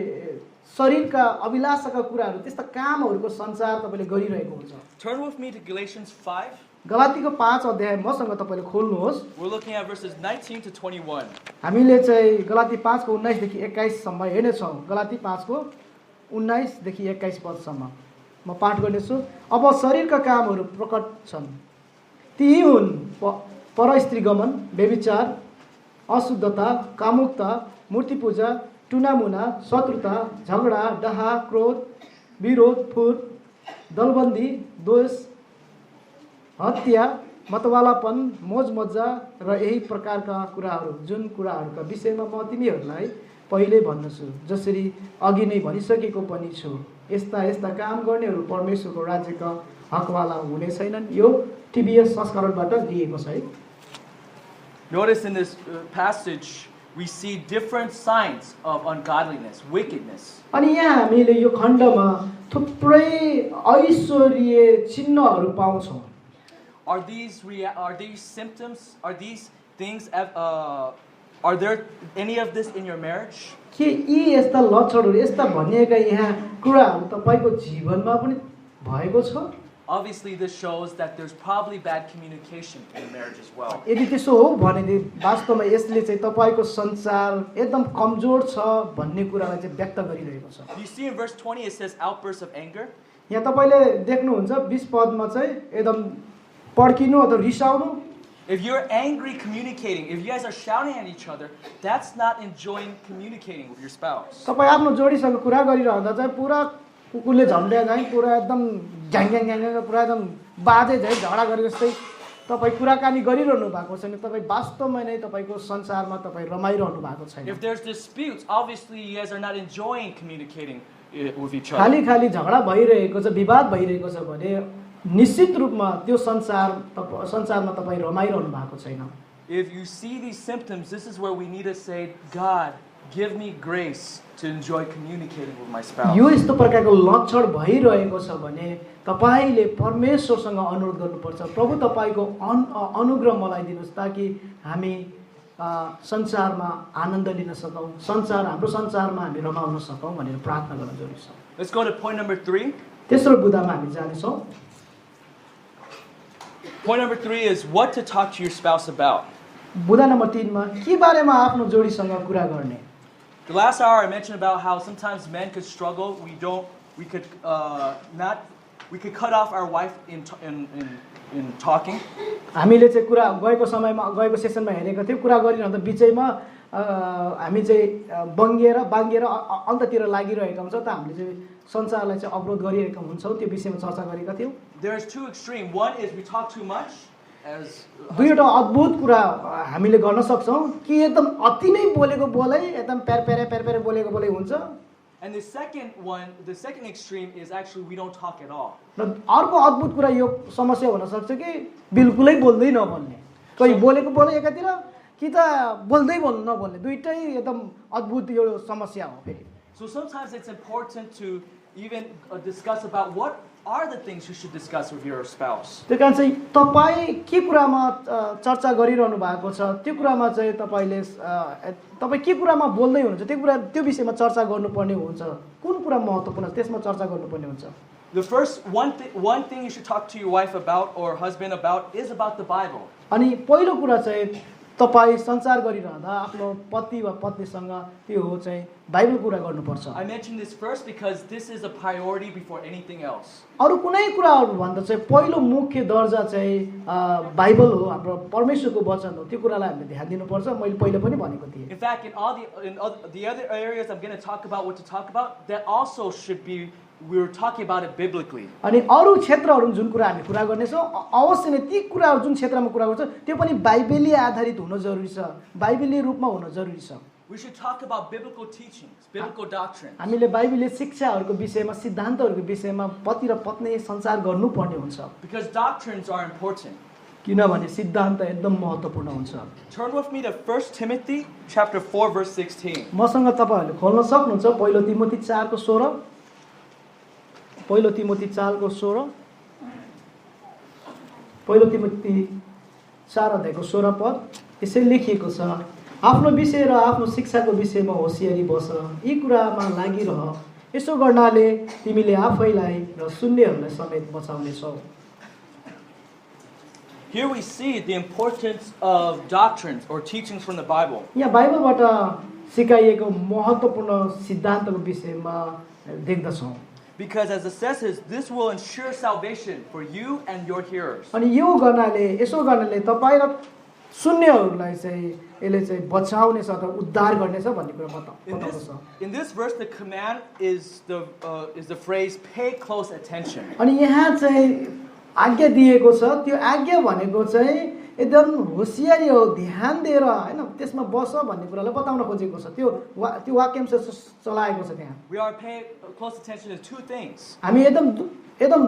[SPEAKER 2] शरीरका अभिलाषाका कुराहरू त्यस्ता कामहरूको संसार तपाईले गरिरहेको हुन्छ
[SPEAKER 1] Turn with me to Galatians 5.
[SPEAKER 2] गलातीको 5 अध्याय मसँग तपाईले खोल्नुहोस्
[SPEAKER 1] We're looking at verses 19 to 21.
[SPEAKER 2] हामीले चाहिँ गलाती 5 को 19 देखि 21 सम्म हेर्ने छौं गलाती 5 को 19 देखि 21 पदसम्म म पाठ गर्नेछु अब शरीरका कामहरू प्रकट छन् ती हुन् परस्त्रीगमन व्यभिचार अशुद्धता कामुकता मूर्ति पूजा टुनामुना शत्रुता झगडा डहा क्रोध विरोध फुट दलबन्दी दोष हत्या मतवालापन मोज मज्जा र यही प्रकारका कुराहरू जुन कुराहरूका विषयमा म तिमीहरूलाई पहिले भन्दछु जसरी अघि नै भनिसकेको पनि छु यस्ता काम गर्नेहरू परमेश्वरको राज्यका हकवाला हुने छैनन् यो टिबीएस संस्करणबाट लिएको छ है
[SPEAKER 1] Notice in this passage we see different signs of ungodliness, wickedness.
[SPEAKER 2] अनि यहाँ हामीले यो खण्डमा थुप्रै ऐश्वर्य चिन्हहरू पाउँछौं
[SPEAKER 1] Are these symptoms? Are these things? Are there any of this in your marriage?
[SPEAKER 2] के यी यस्ता लक्षणहरू यस्ता भनिएका यहाँ कुराहरू तपाईको जीवनमा पनि भएको छ
[SPEAKER 1] Obviously, this shows that there's probably bad communication in the marriage as well.
[SPEAKER 2] यदि त्यसो हो भने वास्तवमा यसले चाहिँ तपाईको संसार एकदम कमजोर छ भन्ने कुरालाई चाहिँ व्यक्त गरिरहेको छ
[SPEAKER 1] You see in verse 20 it says outbursts of anger.
[SPEAKER 2] यहाँ तपाईले देख्नुहुन्छ 20 पदमा चाहिँ एकदम पड्किनु अथवा रिसाउनु
[SPEAKER 1] If you're angry communicating, if you guys are shouting at each other, that's not enjoying communicating with your spouse.
[SPEAKER 2] तपाई आफ्नो जोडीसँग कुरा गरिरहँदा चाहिँ पुरा कुकुरले झम्ड्या चाहिँ पुरा एकदम ग्याङ पुरा एकदम बाजे झै झगडा गरे जस्तै तपाई कुराकानी गरिरहनु भएको छैन तपाई वास्तवमा नै तपाईको संसारमा तपाई रमाइरहनु भएको छैन
[SPEAKER 1] If there's disputes, obviously you guys are not enjoying communicating with each other.
[SPEAKER 2] खाली झगडा भइरहेको छ विवाद भइरहेको छ भने निश्चित रूपमा त्यो संसारमा तपाईँ रमाइरहनु भएको छैन.
[SPEAKER 1] If you see these symptoms, this is where we need to say, God, give me grace to enjoy communicating with my spouse.
[SPEAKER 2] यो यस्तो प्रकारको लक्षण भइरहेको छ भने तपाईले परमेश्वरसँग अनुरोध गर्नुपर्छ, प्रभु तपाईको अनुग्रह मलाई दिनुहोस् ताकि हामी संसारमा आनन्द लिन सकौं, हाम्रो संसारमा हामी रमाउन सकौं भनेर प्रार्थना गर्न जरुरी छ.
[SPEAKER 1] Let's go to point number 3.
[SPEAKER 2] तेस्रो बुदामा हामी जाने छौं.
[SPEAKER 1] Point number 3 is what to talk to your spouse about.
[SPEAKER 2] बुदा नम्बर 3 मा के बारेमा आफ्नो जोडीसँग कुरा गर्ने.
[SPEAKER 1] The last hour I mentioned about how sometimes men could struggle. We could cut off our wife in talking.
[SPEAKER 2] हामीले चाहिँ कुरा गएको सेसनमा हेरेको थियौ, कुरा गरिरहँदा बिचैमा हामी चाहिँ बाङ्गिएर अन्ततिर लागिरहेका हुन्छौँ त हामीले चाहिँ संसारलाई चाहिँ अवरोध गरिरहेका हुन्छौँ, त्यो विषयमा चर्चा गरेका थियौ.
[SPEAKER 1] There is two extreme. One is we talk too much.
[SPEAKER 2] दुईवटा अद्भुत कुरा हामीले गर्न सक्छौं कि एकदम अति नै बोलेको बोलै एकदम पेर बोलेको बोलै हुन्छ.
[SPEAKER 1] And the second extreme is actually we don't talk at all.
[SPEAKER 2] र अर्को अद्भुत कुरा यो समस्या हुन सक्छ कि बिल्कुलै बोल्दै नबोल्ने. कही बोलेको बोलै एकातिर कि त बोल्दै नबोल्ने, दुईटै एकदम अद्भुत यो समस्या हो फेरि.
[SPEAKER 1] So sometimes it's important to even discuss about what are the things you should discuss with your spouse.
[SPEAKER 2] त्यो कारण चाहिँ तपाई के कुरामा चर्चा गरिरहनु भएको छ, त्यो कुरामा चाहिँ तपाई के कुरामा बोल्दै हुनुहुन्छ, त्यो विषयमा चर्चा गर्नुपर्ने हुन्छ. कुन कुरा महत्त्वपूर्ण छ त्यसमा चर्चा गर्नुपर्ने हुन्छ.
[SPEAKER 1] The first one thing you should talk to your wife about or husband about is about the Bible.
[SPEAKER 2] अनि पहिलो कुरा चाहिँ तपाई संसार गरिरहँदा आफ्नो पति वा पत्नीसँग त्यो हो चाहिँ बाइबल कुरा गर्नुपर्छ.
[SPEAKER 1] I mentioned this first because this is a priority before anything else.
[SPEAKER 2] अरु कुनै कुराहरु भन्दा चाहिँ पहिलो मुख्य दर्जा चाहिँ बाइबल हो, हाम्रो परमेश्वरको वचन हो. त्यो कुरालाई हामीले ध्यान दिनुपर्छ. मैले पहिले पनि भनेको थिएँ.
[SPEAKER 1] In fact, in the other areas I'm going to talk about what to talk about, that also should be, we're talking about it biblically.
[SPEAKER 2] अनि अरु क्षेत्रहरु जुन कुरा हामी कुरा गर्ने छौं अवश्य नै ती कुराहरु जुन क्षेत्रमा कुरा गर्छ त्यो पनि बाइबलीय आधारित हुन जरुरी छ, बाइबलीय रूपमा हुन जरुरी छ.
[SPEAKER 1] We should talk about biblical teachings, biblical doctrines.
[SPEAKER 2] हामीले बाइबलीय शिक्षाहरुको विषयमा, सिद्धान्तहरुको विषयमा पति र पत्नी संसार गर्नुपर्ने हुन्छ.
[SPEAKER 1] Because doctrines are important.
[SPEAKER 2] किनभने सिद्धान्त एकदम महत्त्वपूर्ण हुन्छ.
[SPEAKER 1] Turn with me to 1 Timothy chapter 4 verse 16.
[SPEAKER 2] मसँग तपाईहरुले खोल्न सक्नुहुन्छ पहिलो तिमोथी 4 को 16. पहिलो तिमोथी 4 को 16. पहिलो तिमोथी 4 अध्यायको 16 पद यसै लेखिएको छ, आफ्नो विषय र आफ्नो शिक्षाको विषयमा होशियारी बस, यी कुरामा लागिरह, यसो गर्नाले तिमीले आफैलाई र सुन्नेहरूलाई समेत बचाउनेछौ.
[SPEAKER 1] Here we see the importance of doctrines or teachings from the Bible.
[SPEAKER 2] यहाँ बाइबलबाट सिकाइएको महत्त्वपूर्ण सिद्धान्तको विषयमा देख्दछौं.
[SPEAKER 1] Because as it says, this will ensure salvation for you and your hearers.
[SPEAKER 2] अनि यसो गर्नाले तपाई र सुन्नेहरूलाई चाहिँ यसले चाहिँ बचाउनेछ अथवा उद्धार गर्नेछ भन्ने कुरा बताउँछ.
[SPEAKER 1] In this verse the command is the phrase pay close attention.
[SPEAKER 2] अनि यहाँ चाहिँ आज्ञा दिएको छ, त्यो आज्ञा भनेको चाहिँ एकदम होशियारी हो, ध्यान दिएर हैन त्यसमा बस भन्ने कुरालाई बताउन खोजेको छ. त्यो वाक्यांश चलाएको छ त्यहाँ.
[SPEAKER 1] We are paying close attention to two things.
[SPEAKER 2] हामी एकदम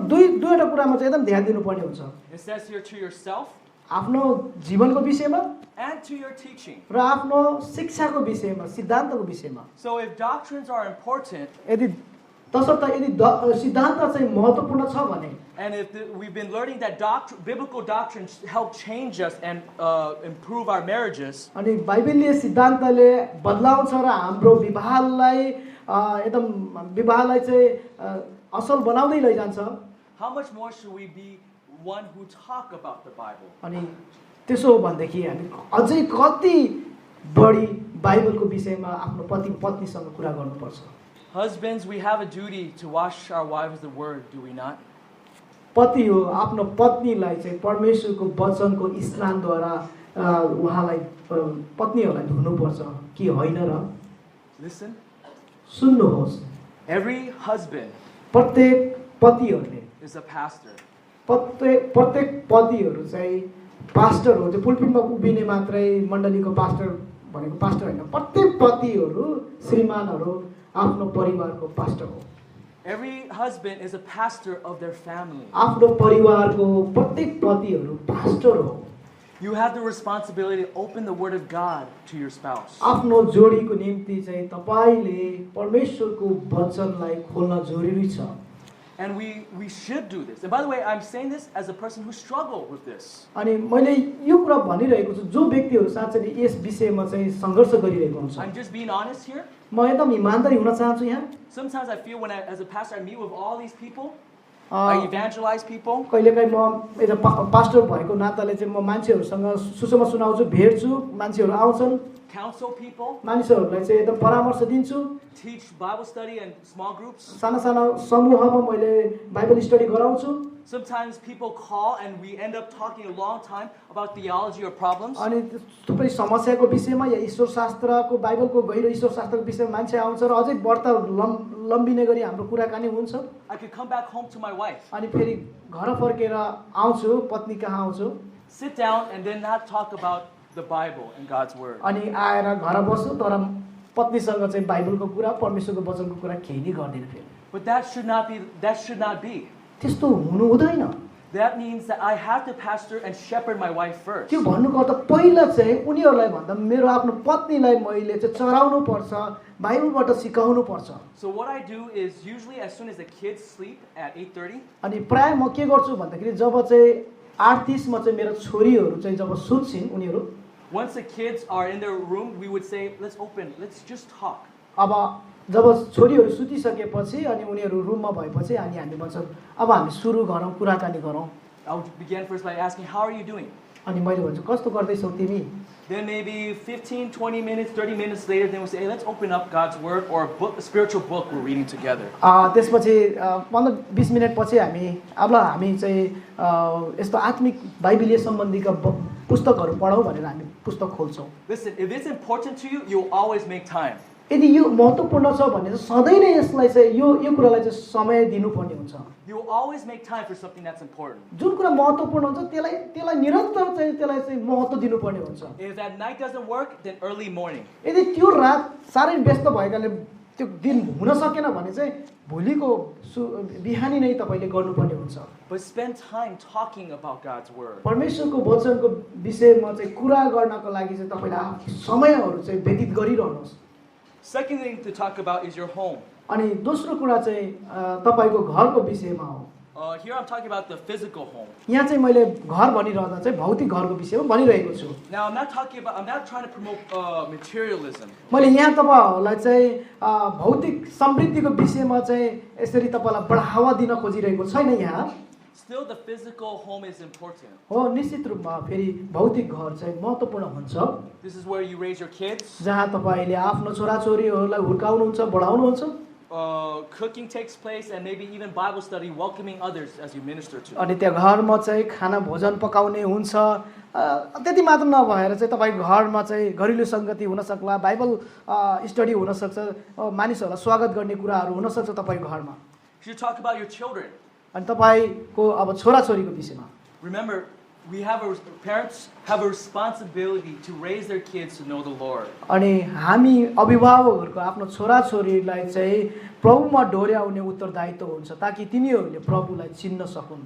[SPEAKER 2] दुईवटा कुरामा चाहिँ एकदम ध्यान दिनुपर्ने हुन्छ.
[SPEAKER 1] It says here to yourself,
[SPEAKER 2] आफ्नो जीवनको विषयमा
[SPEAKER 1] and to your teaching.
[SPEAKER 2] र आफ्नो शिक्षाको विषयमा, सिद्धान्तको विषयमा.
[SPEAKER 1] So if doctrines are important,
[SPEAKER 2] यदि सिद्धान्त चाहिँ महत्त्वपूर्ण छ भने,
[SPEAKER 1] and if we've been learning that biblical doctrines help change us and improve our marriages,
[SPEAKER 2] अनि बाइबलीय सिद्धान्तले बदलाउँछ र हाम्रो विवाहलाई चाहिँ असल बनाउँदै लैजान्छ.
[SPEAKER 1] how much more should we be one who talk about the Bible?
[SPEAKER 2] अनि त्यसो हो भनेदेखि हामी अझै कति बढी बाइबलको विषयमा आफ्नो पति पत्नीसँग कुरा गर्नुपर्छ.
[SPEAKER 1] Husbands, we have a duty to wash our wives the word, do we not?
[SPEAKER 2] पति हो आफ्नो पत्नीलाई चाहिँ परमेश्वरको वचनको स्नानद्वारा उहाँलाई पत्नीहरूलाई धुनुपर्छ कि होइन र?
[SPEAKER 1] Listen.
[SPEAKER 2] सुन्नुहोस्.
[SPEAKER 1] Every husband
[SPEAKER 2] प्रत्येक पतिहरूले
[SPEAKER 1] is a pastor.
[SPEAKER 2] प्रत्येक पतिहरू चाहिँ पास्टर हो. त्यो पुलपिटमा उभिने मात्रै मण्डलीको पास्टर भनेको पास्टर होइन. प्रत्येक पतिहरू श्रीमानहरू आफ्नो परिवारको पास्टर हो.
[SPEAKER 1] Every husband is a pastor of their family.
[SPEAKER 2] आफ्नो परिवारको प्रत्येक पतिहरू पास्टर हो.
[SPEAKER 1] You have the responsibility to open the word of God to your spouse.
[SPEAKER 2] आफ्नो जोडीको निम्ति चाहिँ तपाईले परमेश्वरको वचनलाई खोल्न जरुरी छ.
[SPEAKER 1] And we should do this. And by the way, I'm saying this as a person who struggled with this.
[SPEAKER 2] अनि मैले यो कुरा भनिरहेको छु जो व्यक्तिहरू साँच्चै नै यस विषयमा चाहिँ सङ्घर्ष गरिरहेको हुन्छ.
[SPEAKER 1] I'm just being honest here.
[SPEAKER 2] म एकदम इमानदारी हुन चाहन्छु यहाँ.
[SPEAKER 1] Sometimes I feel as a pastor I meet with all these people, I evangelize people.
[SPEAKER 2] कहिलेकाहीँ म एज पास्टर भएको नाताले चाहिँ म मान्छेहरूसँग सुसमाचार सुनाउँछु, भेट्छु, मान्छेहरू आउँछन्,
[SPEAKER 1] counsel people,
[SPEAKER 2] मानिसहरूलाई चाहिँ एकदम परामर्श दिन्छु.
[SPEAKER 1] teach Bible study in small groups.
[SPEAKER 2] साना साना समूहमा मैले बाइबल स्टडी गराउँछु.
[SPEAKER 1] Sometimes people call and we end up talking a long time about theology or problems.
[SPEAKER 2] अनि थुप्रै समस्याको विषयमा या ईश्वर शास्त्रको बाइबलको गहिरो ईश्वर शास्त्रको विषयमा मान्छे आउँछ र अझै बढ्ता लम्बिने गरी हाम्रो कुराकानी हुन्छ.
[SPEAKER 1] I could come back home to my wife.
[SPEAKER 2] अनि फेरि घर फर्केर आउँछु, पत्नी कहाँ आउँछु.
[SPEAKER 1] Sit down and then not talk about the Bible and God's word.
[SPEAKER 2] अनि आएर घर बस्छु तर पत्नीसँग चाहिँ बाइबलको कुरा, परमेश्वरको वचनको कुरा केही नै गर्दिन फेरि.
[SPEAKER 1] But that should not be.
[SPEAKER 2] त्यस्तो हुनु हुँदैन.
[SPEAKER 1] That means that I have to pastor and shepherd my wife first.
[SPEAKER 2] त्यो भन्नुको अर्थ पहिला चाहिँ उनीहरूलाई भन्दा मेरो आफ्नो पत्नीलाई मैले चाहिँ चराउनु पर्छ, बाइबलबाट सिकाउनु पर्छ.
[SPEAKER 1] So what I do is usually as soon as the kids sleep at 8:30.
[SPEAKER 2] अनि प्राय म के गर्छु भन्दाखेरि जब चाहिँ 8:30 मा चाहिँ मेरो छोरीहरू चाहिँ जब सुत्छिन् उनीहरू,
[SPEAKER 1] once the kids are in their room we would say let's just talk.
[SPEAKER 2] अब जब छोरीहरू सुतिसकेपछि अनि उनीहरू रुममा भएपछि अनि हामी भन्छौँ अब हामी सुरु गरौँ, कुराकानी गरौँ.
[SPEAKER 1] I would begin first by asking how are you doing?
[SPEAKER 2] अनि मैले भन्छु कस्तो गर्दैछौ तिमी?
[SPEAKER 1] Then maybe 15, 20 minutes, 30 minutes later then we'll say hey, let's open up God's word or a spiritual book we're reading together.
[SPEAKER 2] त्यसपछि 15-20 minute पछि हामी चाहिँ यस्तो आत्मिक बाइबलीय सम्बन्धीका पुस्तकहरू पढौँ भनेर हामी पुस्तक खोल्छौँ.
[SPEAKER 1] Listen, if it's important to you, you'll always make time.
[SPEAKER 2] यदि यो महत्त्वपूर्ण छ भने चाहिँ सधैँ नै यसलाई चाहिँ यो कुरालाई चाहिँ समय दिनुपर्ने हुन्छ.
[SPEAKER 1] You will always make time for something that's important.
[SPEAKER 2] जुन कुरा महत्त्वपूर्ण हुन्छ त्यसलाई निरन्तर चाहिँ महत्त्व दिनुपर्ने हुन्छ.
[SPEAKER 1] If that night doesn't work, then early morning.
[SPEAKER 2] यदि त्यो रात साह्रै व्यस्त भएकाले त्यो दिन हुन सकेन भने चाहिँ भोलिको बिहानी नै तपाईले गर्नुपर्ने हुन्छ.
[SPEAKER 1] But spend time talking about God's word.
[SPEAKER 2] परमेश्वरको वचनको विषयमा चाहिँ कुरा गर्नको लागि चाहिँ तपाईले समयहरू चाहिँ व्यतीत गरिरहनुहोस्.
[SPEAKER 1] Second thing to talk about is your home.
[SPEAKER 2] अनि दोस्रो कुरा चाहिँ तपाईको घरको विषयमा हो.
[SPEAKER 1] Here I'm talking about the physical home.
[SPEAKER 2] यहाँ चाहिँ मैले घर भनिरहँदा चाहिँ भौतिक घरको विषयमा भनिरहेको छु.
[SPEAKER 1] Now I'm not trying to promote materialism.
[SPEAKER 2] मैले यहाँ तपाईहरुलाई चाहिँ भौतिक समृद्धिको विषयमा चाहिँ यसरी तपाईलाई बढावा दिन खोजिरहेको छैन यहाँ.
[SPEAKER 1] Still the physical home is important.
[SPEAKER 2] हो निश्चित रूपमा फेरि भौतिक घर चाहिँ महत्त्वपूर्ण हुन्छ.
[SPEAKER 1] This is where you raise your kids.
[SPEAKER 2] जहाँ तपाईले आफ्नो छोराछोरीहरूलाई हुर्काउनुहुन्छ, बढाउनुहुन्छ.
[SPEAKER 1] Cooking takes place and maybe even Bible study, welcoming others as you minister to.
[SPEAKER 2] अनि त्यो घरमा चाहिँ खाना भोजन पकाउने हुन्छ. त्यति मात्र नभएर चाहिँ तपाईको घरमा चाहिँ घरेलु संगति हुन सक्ला, बाइबल स्टडी हुन सक्छ, मानिसहरूलाई स्वागत गर्ने कुराहरू हुन सक्छ तपाईको घरमा.
[SPEAKER 1] You should talk about your children.
[SPEAKER 2] अनि तपाईको अब छोराछोरीको विषयमा.
[SPEAKER 1] Remember, parents have a responsibility to raise their kids to know the Lord.
[SPEAKER 2] अनि हामी अभिभावकहरुको आफ्नो छोराछोरीलाई चाहिँ प्रभुमा डोर्याउने उत्तरदायित्व हुन्छ ताकि तिनीहरूले प्रभुलाई चिन्न सकुन्.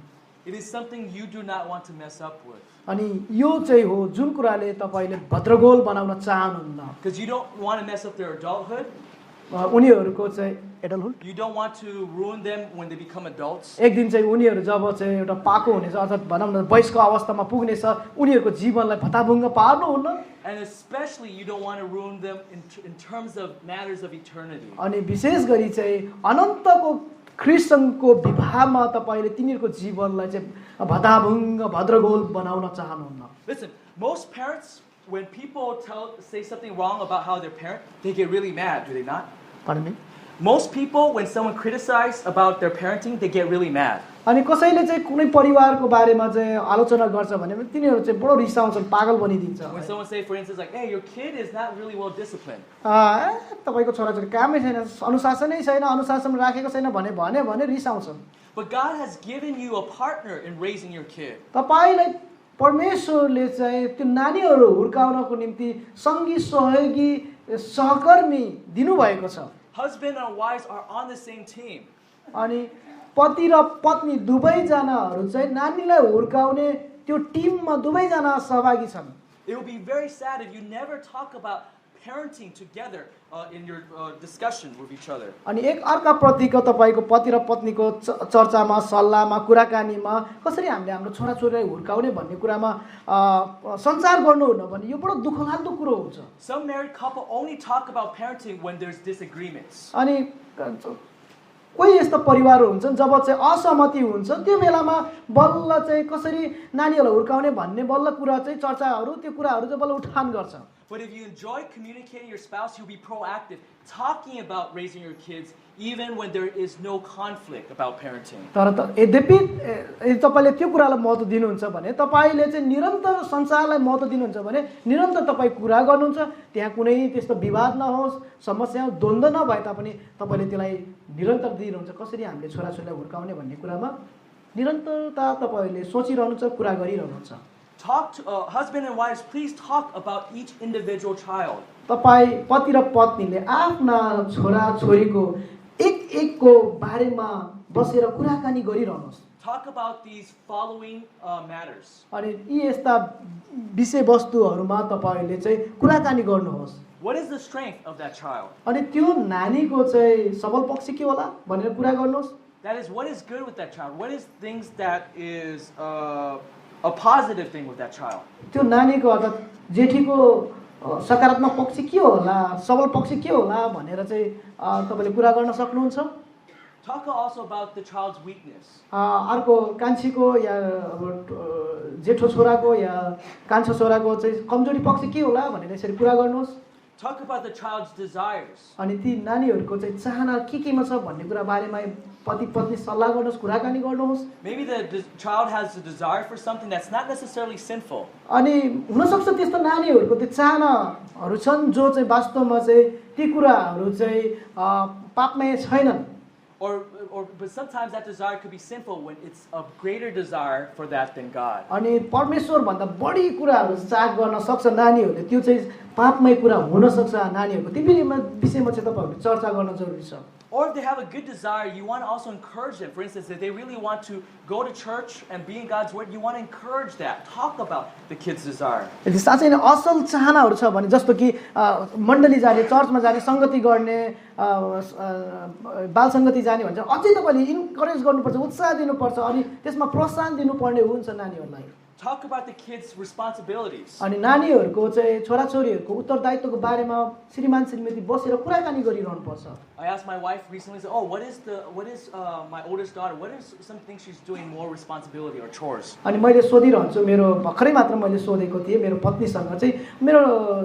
[SPEAKER 1] It is something you do not want to mess up with.
[SPEAKER 2] अनि यो चाहिँ हो जुन कुराले तपाईले भद्रगोल बनाउन चाहनुहुन्न.
[SPEAKER 1] Because you don't want to mess up their adulthood.
[SPEAKER 2] उनीहरुको चाहिँ adulthood.
[SPEAKER 1] You don't want to ruin them when they become adults.
[SPEAKER 2] एक दिन चाहिँ उनीहरु जब चाहिँ एउटा पाको हुनेछ अर्थात भनौं न वयस्क अवस्थामा पुग्नेछ उनीहरुको जीवनलाई भताभुङ्ग पार्नुहुन्न.
[SPEAKER 1] And especially you don't want to ruin them in terms of matters of eternity.
[SPEAKER 2] अनि विशेष गरी चाहिँ अनन्तको ख्रीष्टको विवाहमा तपाईले तिनीहरुको जीवनलाई चाहिँ भताभुङ्ग भद्रगोल बनाउन चाहनुहुन्न.
[SPEAKER 1] Listen, most parents when people say something wrong about how their parent, they get really mad, do they not?
[SPEAKER 2] Pardon me?
[SPEAKER 1] Most people when someone criticizes about their parenting, they get really mad.
[SPEAKER 2] अनि कसैले चाहिँ कुनै परिवारको बारेमा चाहिँ आलोचना गर्छ भने तिनीहरु चाहिँ बडो रिसाउँछन्, पागल बनिदिन्छ.
[SPEAKER 1] When someone say for instance like, "Hey, your kid is not really well disciplined."
[SPEAKER 2] तपाईको छोराछोरी कामै छैन, अनुशासनै छैन, अनुशासन राखेको छैन भने रिसाउँछन्.
[SPEAKER 1] But God has given you a partner in raising your kid.
[SPEAKER 2] तपाईलाई परमेश्वरले चाहिँ त्यो नानीहरु हुर्काउनको निम्ति संगी सहयोगी सहकर्मी दिनु भएको छ.
[SPEAKER 1] Husband and wives are on the same team.
[SPEAKER 2] अनि पति र पत्नी दुवैजनाहरू चाहिँ नानीलाई हुर्काउने त्यो टिममा दुवैजना सहभागी छन्.
[SPEAKER 1] It will be very sad if you never talk about parenting together in your discussion with each other.
[SPEAKER 2] अनि एक अर्काप्रतिको तपाईको पति र पत्नीको चर्चामा सल्लाहमा कुराकानीमा कसरी हामीले हाम्रो छोराछोरीलाई हुर्काउने भन्ने कुरामा सञ्चार गर्नुहुन्न भने यो बडो दुःखलाग्दो कुरो हुन्छ.
[SPEAKER 1] Some married couple only talk about parenting when there's disagreements.
[SPEAKER 2] अनि कोही यस्तो परिवारहरू हुन्छन् जब चाहिँ असहमति हुन्छ त्यो बेलामा बल्ल चाहिँ कसरी नानीहरूलाई हुर्काउने भन्ने बल्ल कुरा चाहिँ चर्चाहरू त्यो कुराहरू चाहिँ बल्ल उठान गर्छ.
[SPEAKER 1] But if you enjoy communicating your spouse, you'll be proactive, talking about raising your kids, even when there is no conflict about parenting.
[SPEAKER 2] तर यद्यपि तपाईले त्यो कुरालाई महत्त्व दिनुहुन्छ भने तपाईले चाहिँ निरन्तर संसारलाई महत्त्व दिनुहुन्छ भने निरन्तर तपाई कुरा गर्नुहुन्छ त्यहाँ कुनै त्यस्तो विवाद नहोस् समस्या द्वन्द्व नभए तापनि तपाईले त्यसलाई निरन्तर दिनुहुन्छ कसरी हामीले छोराछोरीलाई हुर्काउने भन्ने कुरामा निरन्तरता तपाईले सोचिरहनुहुन्छ कुरा गरिरहनुहुन्छ.
[SPEAKER 1] Talk to husband and wives, please talk about each individual child.
[SPEAKER 2] तपाई पति र पत्नीले आफ्ना छोरा-छोरीको एक-एकको बारेमा बसेर कुराकानी गरिरहनुहोस्.
[SPEAKER 1] Talk about these following matters.
[SPEAKER 2] अनि यी यस्ता विषयवस्तुहरुमा तपाईले चाहिँ कुराकानी गर्नुहोस्.
[SPEAKER 1] What is the strength of that child?
[SPEAKER 2] अनि त्यो नानीको चाहिँ सबल पक्ष के होला भनेर कुरा गर्नुहोस्.
[SPEAKER 1] That is, what is good with that child? What is things that is a positive thing with that child?
[SPEAKER 2] त्यो नानीको अर्थात जेठीको सकारात्मक पक्ष के होला सबल पक्ष के होला भनेर चाहिँ तपाईले कुरा गर्न सक्नुहुन्छ.
[SPEAKER 1] Talk also about the child's weakness.
[SPEAKER 2] अर्को कान्छीको या जेठो छोराको या कान्छो छोराको चाहिँ कमजोरी पक्ष के होला भनेर यसरी कुरा गर्नुहोस्.
[SPEAKER 1] Talk about the child's desires.
[SPEAKER 2] अनि ती नानीहरुको चाहिँ चाहना केमा छ भन्ने कुरा बारेमा पति पत्नी सल्लाह गर्नुहोस् कुराकानी गर्नुहोस्.
[SPEAKER 1] Maybe the child has a desire for something that's not necessarily sinful.
[SPEAKER 2] अनि हुन सक्छ त्यस्तो नानीहरुको त्यो चाहनाहरु छन् जो चाहिँ वास्तवमा चाहिँ ती कुराहरु चाहिँ पापमय छैनन्.
[SPEAKER 1] But sometimes that desire could be sinful when it's a greater desire for that than God.
[SPEAKER 2] अनि परमेश्वर भन्दा बढी कुराहरु चाह गर्न सक्छ नानीहरुले त्यो चाहिँ पापमय कुरा हुन सक्छ नानीहरुको त्यो विषयमा चाहिँ तपाईहरुले चर्चा गर्न जरुरी छ.
[SPEAKER 1] Or if they have a good desire, you want to also encourage them. For instance, if they really want to go to church and be in God's Word, you want to encourage that. Talk about the kid's desire.
[SPEAKER 2] यदि साँच्चै नै असल चाहनाहरु छ भने जस्तो कि मण्डली जाने चर्चमा जाने संगति गर्ने बाल संगति जाने भन्छ अझै तपाईले इन्करेज गर्नुपर्छ उत्साह दिनुपर्छ अनि त्यसमा प्रोत्साहन दिनुपर्ने हुन्छ नानीहरुलाई.
[SPEAKER 1] Talk about the kids' responsibilities.
[SPEAKER 2] अनि नानीहरुको चाहिँ छोराछोरीहरुको उत्तरदायित्वको बारेमा श्रीमान श्रीमती बसेर कुराकानी गरिरहनु पर्छ.
[SPEAKER 1] I asked my wife recently, "Oh, what is my oldest daughter? What is something she's doing more responsibility or chores?"
[SPEAKER 2] अनि मैले सोधिरहन्छु मेरो भर्खरै मात्र मैले सोधेको थिए मेरो पत्नीसँग चाहिँ मेरो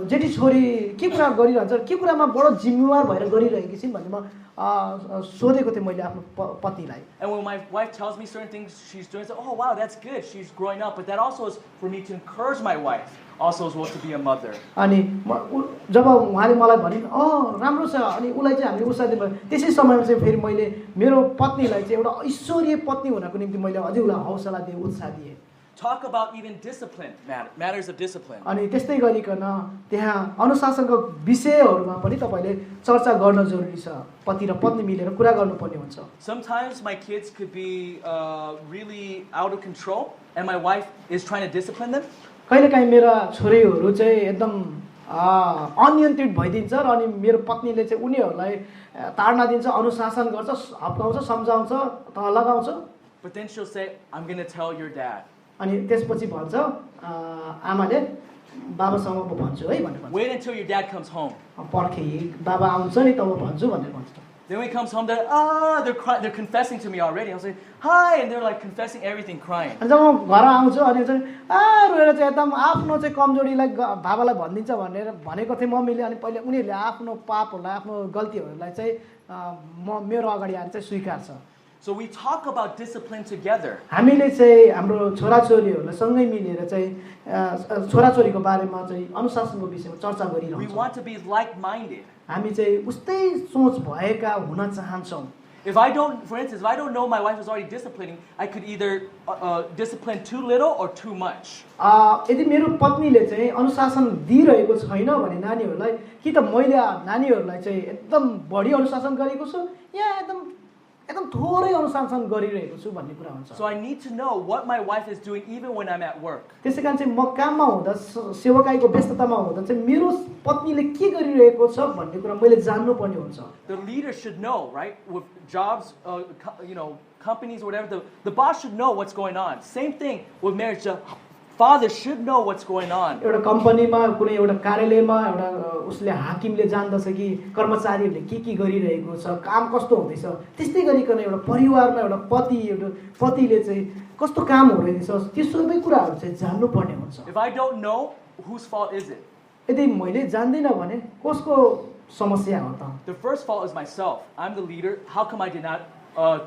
[SPEAKER 2] जेठी छोरी के कुरा गरिरहन्छ के कुरामा बडो जिम्मेवार भएर गरिरहेकी छिन् भन्ने म सोधेको थिए मैले आफ्नो पतिलाई.
[SPEAKER 1] And when my wife tells me certain things she's doing, I say, "Oh wow, that's good. She's growing up." But that also is for me to encourage my wife also as well to be a mother.
[SPEAKER 2] अनि जब उहाँले मलाई भने राम्रो छ अनि उलाई चाहिँ हामीले उत्साह दियौँ त्यसै समयमा चाहिँ फेरि मैले मेरो पत्नीलाई चाहिँ एउटा ईश्वरीय पत्नी हुनको निम्ति मैले अझै उलाई हौसला दिए उत्साह दिए.
[SPEAKER 1] Talk about even discipline, matters of discipline.
[SPEAKER 2] अनि त्यस्तै गरिकन त्यहाँ अनुशासनको विषयहरुमा पनि तपाईले चर्चा गर्न जरुरी छ. पति र पत्नी मिलेर कुरा गर्नुपर्ने हुन्छ.
[SPEAKER 1] Sometimes my kids could be really out of control and my wife is trying to discipline them.
[SPEAKER 2] कहिलेकाहीँ मेरा छोरीहरु चाहिँ एकदम अनियन्त्रित भइदिन्छ र अनि मेरो पत्नीले चाहिँ उनीहरुलाई ताडना दिन्छ अनुशासन गर्छ हप्काउँछ सम्झाउँछ तह लगाउँछ.
[SPEAKER 1] But then she'll say, "I'm going to tell your dad."
[SPEAKER 2] अनि त्यसपछि भन्छ आमाले बाबासँग म भन्छु है भनेर भन्छ.
[SPEAKER 1] Wait until your dad comes home.
[SPEAKER 2] पर्खे बाबा आउँछ नि तब भन्छु भनेर भन्छ.
[SPEAKER 1] Then when he comes home, they're confessing to me already. I'll say, "Hi," and they're like confessing everything, crying.
[SPEAKER 2] अनि जब म घर आउँछु अनि चाहिँ रोएर चाहिँ एकदम आफ्नो चाहिँ कमजोरीलाई बाबालाई भनिदिन्छ भनेर भनेको थिएँ मम्मीले. अनि पहिले उनीहरूले आफ्नो पापहरूलाई आफ्नो गल्तीहरूलाई चाहिँ मेरो अगाडि आएर चाहिँ स्वीकार्छ.
[SPEAKER 1] So we talk about discipline together.
[SPEAKER 2] हामीले चाहिँ हाम्रो छोराछोरीहरुलाई सँगै मिलेर चाहिँ छोराछोरीको बारेमा चाहिँ अनुशासनको विषयमा चर्चा गरिरहन्छौँ.
[SPEAKER 1] We want to be like-minded.
[SPEAKER 2] हामी चाहिँ उस्तै सोच भएका हुन चाहन्छौँ.
[SPEAKER 1] For instance, if I don't know my wife is already disciplining, I could either discipline too little or too much.
[SPEAKER 2] यदि मेरो पत्नीले चाहिँ अनुशासन दिइरहेको छैन भने नानीहरुलाई कि त मैले नानीहरुलाई चाहिँ एकदम बढी अनुशासन गरेको छु या एकदम एकदम थोरै अनुशासन गरिरहेको छु भन्ने कुरा हुन्छ।
[SPEAKER 1] So I need to know what my wife is doing even when I'm at work.
[SPEAKER 2] त्यसैकारण चाहिँ म काममा हुँदा सेवाकाईको व्यस्ततामा हुँदा चाहिँ मेरो पत्नीले के गरिरहेको छ भन्ने कुरा मैले जान्नु पर्ने हुन्छ।
[SPEAKER 1] The leader should know, right? With jobs, companies, whatever, the boss should know what's going on. Same thing with marriage. The father should know what's going on.
[SPEAKER 2] एउटा कम्पनीमा कुनै एउटा कार्यालयमा एउटा उसले हाकिमले जान्दछ कि कर्मचारीहरूले के गरिरहेको छ, काम कस्तो हुँदैछ, त्यस्तै गरिकन एउटा परिवारमा एउटा पतिले चाहिँ कस्तो काम हो रहेछ, त्यो सबै कुराहरू चाहिँ जान्नु पर्ने हुन्छ।
[SPEAKER 1] If I don't know, whose fault is it?
[SPEAKER 2] यदि मैले जान्दिनँ भने कसको समस्या हो त?
[SPEAKER 1] The first fault is myself. I'm the leader. How come I did not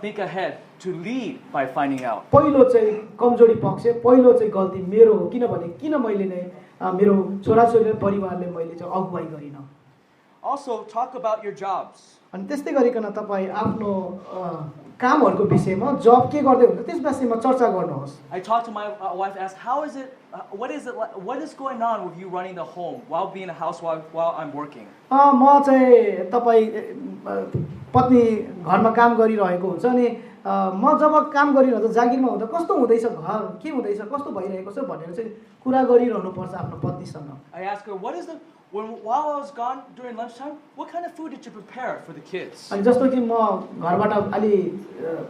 [SPEAKER 1] think ahead to lead by finding out?
[SPEAKER 2] पहिलो चाहिँ कमजोरी पक्ष, पहिलो चाहिँ गल्ती मेरो हो, किनभने किन मैले नै मेरो छोराछोरी परिवारले मैले चाहिँ अगुवाई गरिन।
[SPEAKER 1] Also talk about your jobs.
[SPEAKER 2] अनि त्यस्तै गरिकन तपाईँ आफ्नो कामहरूको विषयमा जब के गर्दै हुन्छ त्यस विषयमा चर्चा गर्नुहोस्।
[SPEAKER 1] I talked to my wife, asked, what is going on with you running the home while being a housewife while I'm working?
[SPEAKER 2] म चाहिँ तपाईँ पत्नी घरमा काम गरिरहेको हुन्छ अनि म जब काम गरिरहँदा जागिरमा हुँदा कस्तो हुँदैछ, घर के हुँदैछ, कस्तो भइरहेको छ भनेर चाहिँ कुरा गरिरहनु पर्छ आफ्नो पत्नीसँग।
[SPEAKER 1] I asked her, while I was gone during lunchtime, what kind of food did you prepare for the kids?
[SPEAKER 2] अनि जस्तो कि म घरबाट अलि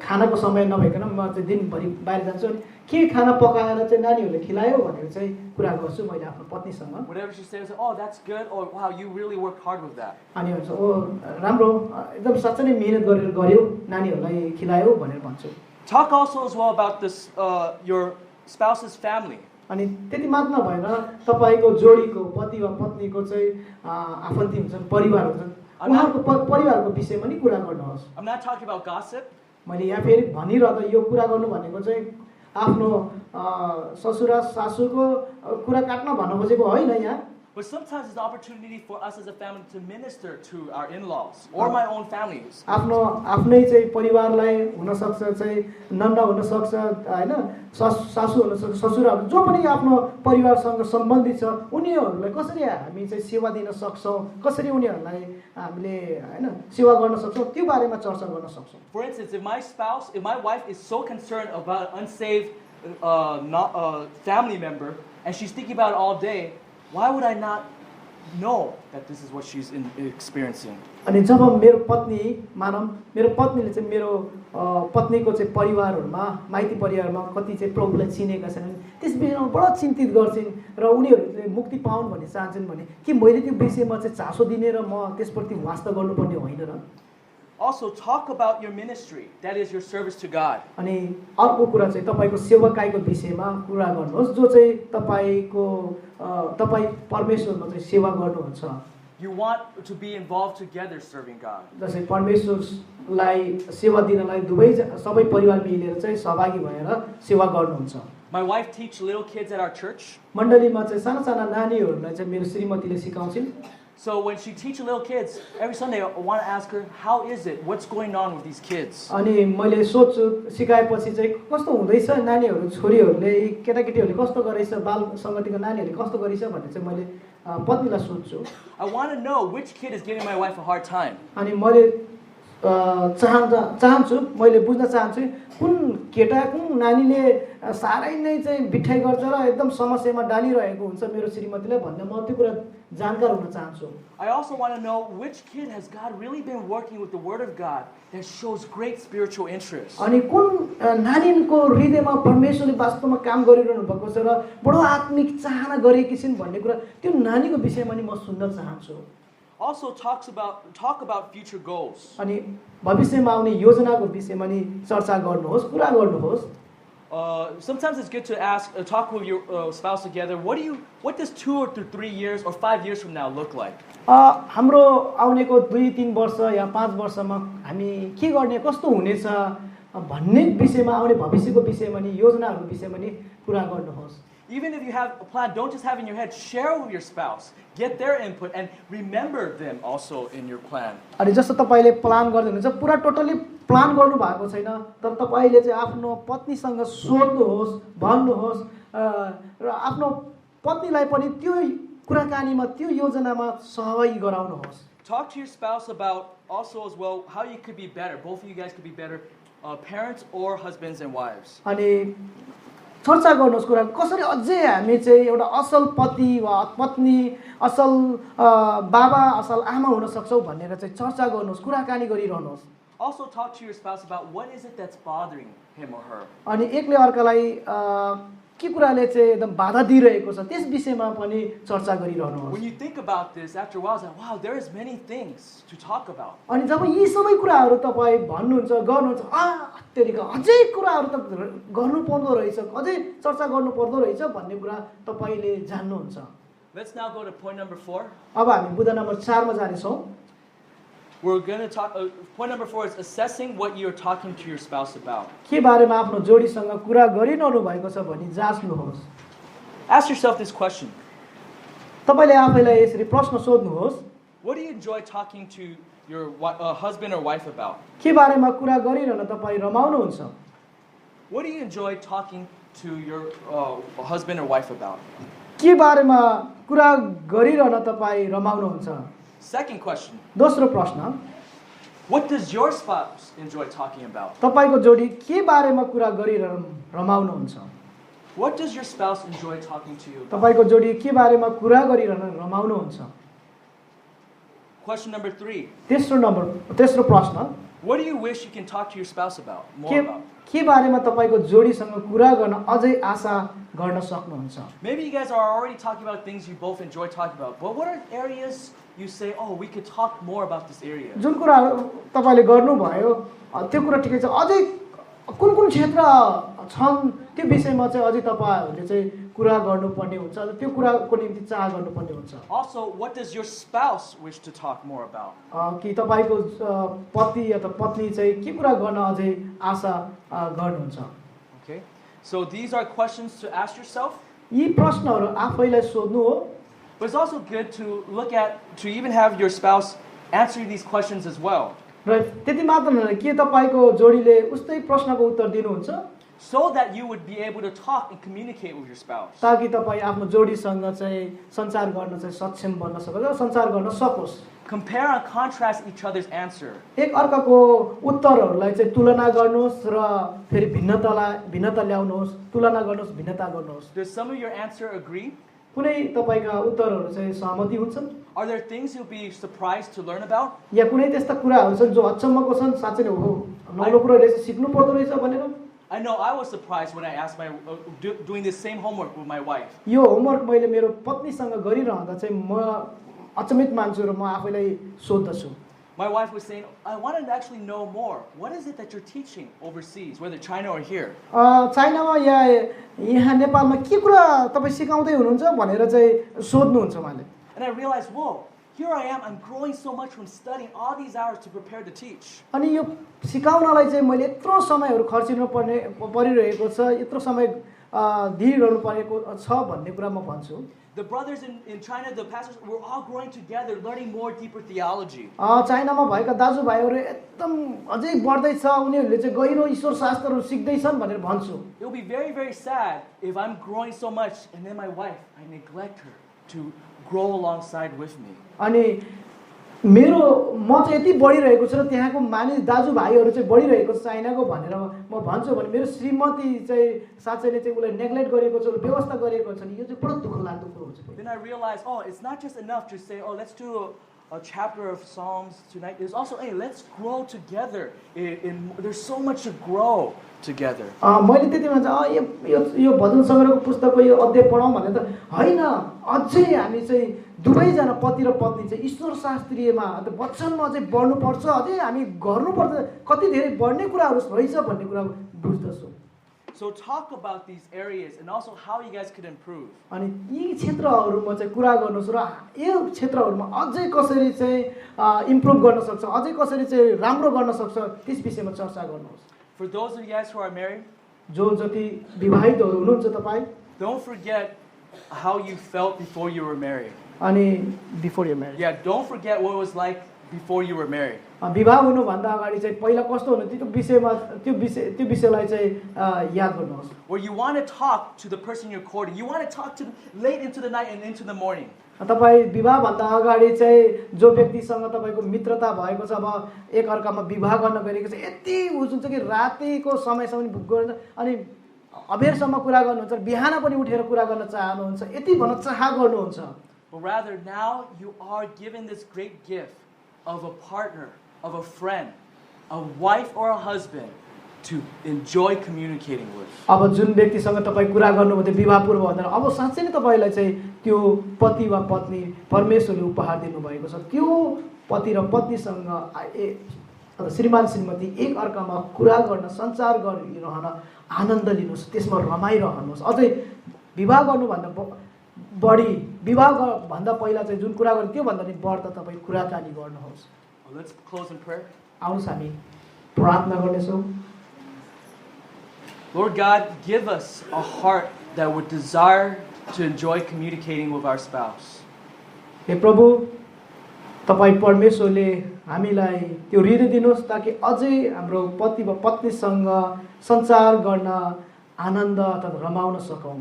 [SPEAKER 2] खानाको समय नभइकन म चाहिँ दिनभरि बाहिर जान्छु अनि के खाना पकाएर चाहिँ नानीहरूले खिलायो भनेर चाहिँ कुरा गर्छु मैले आफ्नो पत्नीसँग।
[SPEAKER 1] Whatever she says, oh, that's good, or wow, you really worked hard with that.
[SPEAKER 2] अनि भन्छ ओ राम्रो, एकदम साँच्चै नै मेहनत गरेर गर्यो, नानीहरूलाई खिलायो भनेर भन्छु।
[SPEAKER 1] Talk also as well about this your spouse's family.
[SPEAKER 2] अनि त्यति मात्र नभएर तपाईको जोडीको पति वा पत्नीको चाहिँ आफन्ती हुन्छन्, परिवार हुन्छन्, उहाँको परिवारको विषयमा नि कुरा गर्नुहोस्।
[SPEAKER 1] I'm not talking about gossip.
[SPEAKER 2] मैले यहाँ फेरि भनिरहँदा यो कुरा गर्नु भनेको चाहिँ आफ्नो ससुरा सासूको कुरा काट्न भन्न खोजेको होइन यहाँ।
[SPEAKER 1] But sometimes it's an opportunity for us as a family to minister to our in-laws or my own families.
[SPEAKER 2] आफ्नै चाहिँ परिवारलाई हुन सक्छ, चाहिँ नन्ना हुन सक्छ, हैन, सासू हुन सक्छ, ससुरा जो पनि आफ्नो परिवारसँग सम्बन्धित छ उनीहरूलाई कसरी हामी चाहिँ सेवा दिन सक्छौं, कसरी उनीहरूलाई हामीले हैन सेवा गर्न सक्छौं त्यो बारेमा चर्चा गर्न सक्छौं।
[SPEAKER 1] For instance, if my wife is so concerned about an unsaved family member and she's thinking about it all day, why would I not know that this is what she's experiencing?
[SPEAKER 2] अनि जब मेरो पत्नी मानम मेरो पत्नीले चाहिँ मेरो पत्नीको चाहिँ परिवारहरुमा माइती परिवारमा कति चाहिँ प्रभुलाई चिनेका छन् त्यस विषयमा बडो चिन्तित गर्छिन् र उनीहरूले मुक्ति पाउन भन्ने चाहन्छन् भने के मैले त्यो विषयमा चाहिँ चासो दिने र म त्यसप्रति वास्ता गर्नुपर्ने होइन र?
[SPEAKER 1] Also talk about your ministry, that is your service to God.
[SPEAKER 2] अनि अर्को कुरा चाहिँ तपाईको सेवाकाईको विषयमा कुरा गर्नुहोस् जो चाहिँ तपाई परमेश्वरमा चाहिँ सेवा गर्नुहुन्छ।
[SPEAKER 1] You want to be involved together serving God.
[SPEAKER 2] जसै परमेश्वरलाई सेवा दिनलाई दुवै सबै परिवार मिलेर चाहिँ सहभागी भएर सेवा गर्नुहुन्छ।
[SPEAKER 1] My wife teach little kids at our church.
[SPEAKER 2] मण्डलीमा चाहिँ साना साना नानीहरूलाई चाहिँ मेरो श्रीमतीले सिकाउँछिन्।
[SPEAKER 1] So when she teaches little kids, every Sunday I want to ask her, how is it? What's going on with these kids?
[SPEAKER 2] अनि मैले सोध्छु सिकाएपछि चाहिँ कस्तो हुँदैछ नानीहरू छोरीहरूले केटाकेटीहरूले कस्तो गरेछ बाल संगतिको नानीहरूले कस्तो गरेछ भन्ने चाहिँ मैले पत्नीलाई सोध्छु।
[SPEAKER 1] I want to know which kid is giving my wife a hard time.
[SPEAKER 2] अनि मैले चाहन्छु मैले बुझ्न चाहन्छु कुन केटा कुन नानीले सारै नै चाहिँ बिठाइ गर्छ र एकदम समस्यामा डालिरहेको हुन्छ मेरो श्रीमतीले भन्ने म त्यो कुरा जानकार हुन चाहन्छु।
[SPEAKER 1] I also want to know which kid has God really been working with the word of God that shows great spiritual interest.
[SPEAKER 2] अनि कुन नानीको हृदयमा परमेश्वरले वास्तवमा काम गरिरहनु भएको छ र बडो आत्मिक चाहना गरेकी छिन् भन्ने कुरा त्यो नानीको विषयमा नि म सुन्न चाहन्छु।
[SPEAKER 1] Also talk about future goals.
[SPEAKER 2] अनि भविष्यमा आउने योजनाको विषयमा नि चर्चा गर्नुहोस्, कुरा गर्नुहोस्।
[SPEAKER 1] Sometimes it's good to talk with your spouse together. What does 2 or 3 years or 5 years from now look like?
[SPEAKER 2] हाम्रो आउनेको 2-3 वर्ष या 5 वर्षमा हामी के गर्ने कस्तो हुनेछ भन्ने विषयमा आउने भविष्यको विषयमा नि योजनाहरूको विषयमा नि कुरा गर्नुहोस्।
[SPEAKER 1] Even if you have a plan, don't just have it in your head. Share with your spouse. Get their input and remember them also in your plan.
[SPEAKER 2] अनि जस्तो तपाईले प्लान गर्दै हुनुहुन्छ पुरा टोटली प्लान गर्नु भएको छैन तर तपाईले चाहिँ आफ्नो पत्नीसँग सोध्नुहोस्, भन्नुहोस् र आफ्नो पत्नीलाई पनि त्यो कुराकानीमा त्यो योजनामा सहभागी गराउनुहोस्।
[SPEAKER 1] talk to your spouse about also as well how you could be better. Both of you guys could be better parents or husbands and wives.
[SPEAKER 2] अनि चर्चा गर्नुहोस् कुरा कसरी अझै हामी चाहिँ एउटा असल पति वा पत्नी असल बाबा असल आमा हुन सक्छौँ भनेर चाहिँ चर्चा गर्नुहोस् कुराकानी गरिरहनुहोस्
[SPEAKER 1] Also talk to your spouse about what is it that's bothering him or her.
[SPEAKER 2] अनि एकले अर्कालाई के कुराले चाहिँ एकदम बाधा दिइरहेको छ त्यस विषयमा पनि चर्चा गरिरहनुहोस्
[SPEAKER 1] When you think about this, after a while, it's like, wow, there is many things to talk about.
[SPEAKER 2] अनि जब यी सबै कुराहरू तपाईँ भन्नुहुन्छ गर्नुहुन्छ तेरिका अझै कुराहरू त गर्नु पर्दो रहेछ अझै चर्चा गर्नु पर्दो रहेछ भन्ने कुरा तपाईँले जान्नुहुन्छ
[SPEAKER 1] Let's now go to point number 4.
[SPEAKER 2] अब हामी बुँदा नम्बर 4 मा जानेछौँ
[SPEAKER 1] We're going to talk, point number 4 is assessing what you're talking to your spouse about.
[SPEAKER 2] के बारेमा आफ्नो जोडीसँग कुरा गरिरहनु भएको छ भनी जाँच्नुहोस्
[SPEAKER 1] Ask yourself this question.
[SPEAKER 2] तपाईले आफैलाई यसरी प्रश्न सोध्नुहोस्
[SPEAKER 1] What do you enjoy talking to your husband or wife about?
[SPEAKER 2] के बारेमा कुरा गरिरहन तपाईँ रमाउनुहुन्छ
[SPEAKER 1] What do you enjoy talking to your husband or wife about?
[SPEAKER 2] के बारेमा कुरा गरिरहन तपाईँ रमाउनुहुन्छ
[SPEAKER 1] Second question.
[SPEAKER 2] दोस्रो प्रश्न
[SPEAKER 1] What does your spouse enjoy talking about?
[SPEAKER 2] तपाईको जोडी के बारेमा कुरा गरिरहन रमाउनुहुन्छ
[SPEAKER 1] What does your spouse enjoy talking to you about?
[SPEAKER 2] तपाईको जोडी के बारेमा कुरा गरिरहन रमाउनुहुन्छ
[SPEAKER 1] Question number 3.
[SPEAKER 2] तेस्रो प्रश्न
[SPEAKER 1] What do you wish you can talk to your spouse about? More
[SPEAKER 2] के
[SPEAKER 1] about?
[SPEAKER 2] के बारेमा तपाईको जोडीसँग कुरा गर्न अझै आशा गर्न सक्नुहुन्छ
[SPEAKER 1] Maybe you guys are already talking about things you both enjoy talking about. But what are areas you say, oh, we could talk more about this area?
[SPEAKER 2] जुन कुरा तपाईले गर्नुभयो त्यो कुरा ठिकै छ अझै कुन कुन क्षेत्र छन् त्यो विषयमा चाहिँ अझै तपाईहरुले चाहिँ कुरा गर्नुपर्ने हुन्छ त्यो कुराको निम्ति चाह गर्नुपर्ने हुन्छ
[SPEAKER 1] Also, what does your spouse wish to talk more about?
[SPEAKER 2] कि तपाईको पति अथवा पत्नी चाहिँ के कुरा गर्न अझै आशा गर्नुहुन्छ
[SPEAKER 1] Okay. So these are questions to ask yourself.
[SPEAKER 2] यी प्रश्नहरू आफैलाई सोध्नु हो
[SPEAKER 1] But it's also good to look at, to even have your spouse answer these questions as well.
[SPEAKER 2] र त्यति मात्र होइन के तपाईको जोडीले उस्तै प्रश्नको उत्तर दिनुहुन्छ
[SPEAKER 1] So that you would be able to talk and communicate with your spouse.
[SPEAKER 2] ताकि तपाईँ आफ्नो जोडीसँग चाहिँ सञ्चार गर्न चाहिँ सक्षम बन्न सकोस् र सञ्चार गर्न सकोस्
[SPEAKER 1] Compare and contrast each other's answer.
[SPEAKER 2] एक अर्काको उत्तरहरूलाई चाहिँ तुलना गर्नुहोस् र फेरि भिन्नता ल्याउनुहोस् तुलना गर्नुहोस् भिन्नता गर्नुहोस्
[SPEAKER 1] Does some of your answer agree?
[SPEAKER 2] कुनै तपाईका उत्तरहरू चाहिँ सहमति हुन्छन्
[SPEAKER 1] Are there things you'll be surprised to learn about?
[SPEAKER 2] या कुनै त्यस्ता कुराहरू छन् जो अचम्मको छन् साँच्चै नै हो नौलो कुरा रहेछ सिक्नु पर्दो रहेछ भनेर
[SPEAKER 1] I know I was surprised when I asked doing this same homework with my wife.
[SPEAKER 2] यो होमवर्क मैले मेरो पत्नीसँग गरिरहँदा चाहिँ म अचम्मित मान्छु र म आफैलाई सोध्दछु
[SPEAKER 1] My wife was saying, I wanted to actually know more. What is it that you're teaching overseas, whether China or here?
[SPEAKER 2] चाइनामा या यहाँ नेपालमा के कुरा तपाईँ सिकाउँदै हुनुहुन्छ भनेर चाहिँ सोध्नुहुन्छ उहाँले
[SPEAKER 1] And I realized, whoa, here I am. I'm growing so much from studying all these hours to prepare to teach.
[SPEAKER 2] अनि यो सिकाउनलाई चाहिँ मैले यत्रो समयहरू खर्चिनु परिरहेको छ यत्रो समय दिइरहनु परेको छ भन्ने कुरा म भन्छु
[SPEAKER 1] The brothers in China, the pastors, we're all growing together, learning more deeper theology.
[SPEAKER 2] चाइनामा भएका दाजुभाइहरू एकदम अझै बढ्दै छ उनीहरूले चाहिँ गहिरो ईश्वर शास्त्रहरू सिक्दैछन् भनेर भन्छु
[SPEAKER 1] It will be very, very sad if I'm growing so much and then my wife, I neglect her to grow alongside with me.
[SPEAKER 2] अनि मेरो म चाहिँ यति बढिरहेको छु र त्यहाँको मानिस दाजुभाइहरू चाहिँ बढिरहेको छ चाइनाको भनेर म भन्छु भने मेरो श्रीमती चाहिँ साँच्चै नै चाहिँ उसलाई नेग्लेक्ट गरेको छ व्यवस्था गरेको छ नि यो चाहिँ बडो दुःख लाग्दो कुरो हुन्छ
[SPEAKER 1] Then I realized, oh, it's not just enough to say, oh, let's do a chapter of Psalms tonight. It's also, hey, let's grow together. There's so much to grow together.
[SPEAKER 2] मैले त्यति भन्छ यो भजन सङ्ग्रहको पुस्तकको यो अध्याय पढौँ भने त होइन अझै हामी चाहिँ दुवैजना पति र पत्नी चाहिँ ईश्वर शास्त्रीयमा वचनमा चाहिँ बढ्नुपर्छ अझै हामी गर्नुपर्छ कति धेरै बढ्ने कुराहरू रहेछ भन्ने कुरा बुझ्दछु
[SPEAKER 1] So talk about these areas and also how you guys could improve.
[SPEAKER 2] अनि यी क्षेत्रहरूमा चाहिँ कुरा गर्नुहोस् र यो क्षेत्रहरूमा अझै कसरी चाहिँ इम्प्रुभ गर्न सक्छ अझै कसरी चाहिँ राम्रो गर्न सक्छ त्यस विषयमा चर्चा गर्नुहोस्
[SPEAKER 1] For those of you guys who are married,
[SPEAKER 2] जो जति विवाहितहरू हुनुहुन्छ तपाईँ
[SPEAKER 1] don't forget how you felt before you were married.
[SPEAKER 2] अनि before you marriage
[SPEAKER 1] Yeah, don't forget what it was like before you were married.
[SPEAKER 2] विवाह हुनुभन्दा अगाडि चाहिँ पहिला कस्तो हुनु त्यो विषयमा त्यो विषयलाई चाहिँ याद गर्नुहोस्
[SPEAKER 1] Where you want to talk to the person you're courting. You want to talk to them late into the night and into the morning.
[SPEAKER 2] तपाईँ विवाहभन्दा अगाडि चाहिँ जो व्यक्तिसँग तपाईँको मित्रता भएको छ, अब एकअर्कामा विवाह गर्न गइरहेको छ, यति हुन्छ कि रातिको समयसम्म गर्छ अनि अबेरसम्म कुरा गर्नुहुन्छ, बिहान पनि उठेर कुरा गर्न चाहनुहुन्छ, यति भन्न चाह गर्नुहुन्छ।
[SPEAKER 1] But rather now you are given this great gift of a partner, of a friend, a wife or a husband to enjoy communicating with.
[SPEAKER 2] अब जुन व्यक्तिसँग तपाईँ कुरा गर्नुभयो त्यो विवाह पूर्व भन्दा अब साँच्चै नै तपाईँलाई चाहिँ त्यो पति वा पत्नी परमेश्वरले उपहार दिनुभएको छ। त्यो पति र पत्नीसँग श्रीमान श्रीमती एक अर्कामा कुरा गर्न, सञ्चार गरिरहन आनन्द लिनुहोस्, त्यसमा रमाइरहनुहोस्। अझै विवाह गर्नुभन्दा बढी, विवाह भन्दा पहिला चाहिँ जुन कुरा गर्नु त्योभन्दा नि बढ्ता तपाईँ कुराकानी गर्नुहोस्।
[SPEAKER 1] Let's close in prayer.
[SPEAKER 2] आउनुहोस् हामी प्रार्थना गर्नेछौँ।
[SPEAKER 1] Lord God, give us a heart that would desire to enjoy communicating with our spouse.
[SPEAKER 2] हे प्रभु, तपाईँ परमेश्वरले हामीलाई त्यो हृदय दिनुहोस् ताकि अझै हाम्रो पति वा पत्नीसँग सञ्चार गर्न आनन्द अथवा रमाउन सकौँ।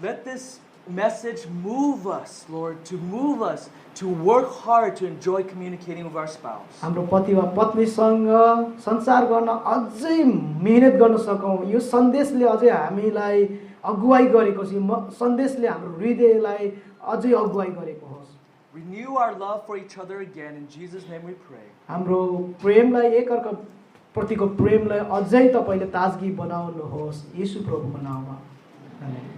[SPEAKER 1] Let this message move us, Lord, to move us to work hard to enjoy communicating with our spouse.
[SPEAKER 2] हाम्रो पति वा पत्नीसँग सञ्चार गर्न अझै मेहनत गर्न सकौँ। यो सन्देशले अझै हामीलाई अगुवाई गरेको छ। यो सन्देशले हाम्रो हृदयलाई अझै अगुवाई गरेको होस्।
[SPEAKER 1] Renew our love for each other again. In Jesus' name we pray.
[SPEAKER 2] हाम्रो प्रेमलाई एकअर्का प्रतिको प्रेमलाई अझै तपाईँले ताजगी बनाउनुहोस्। येशू प्रभुको नाममा आमेन।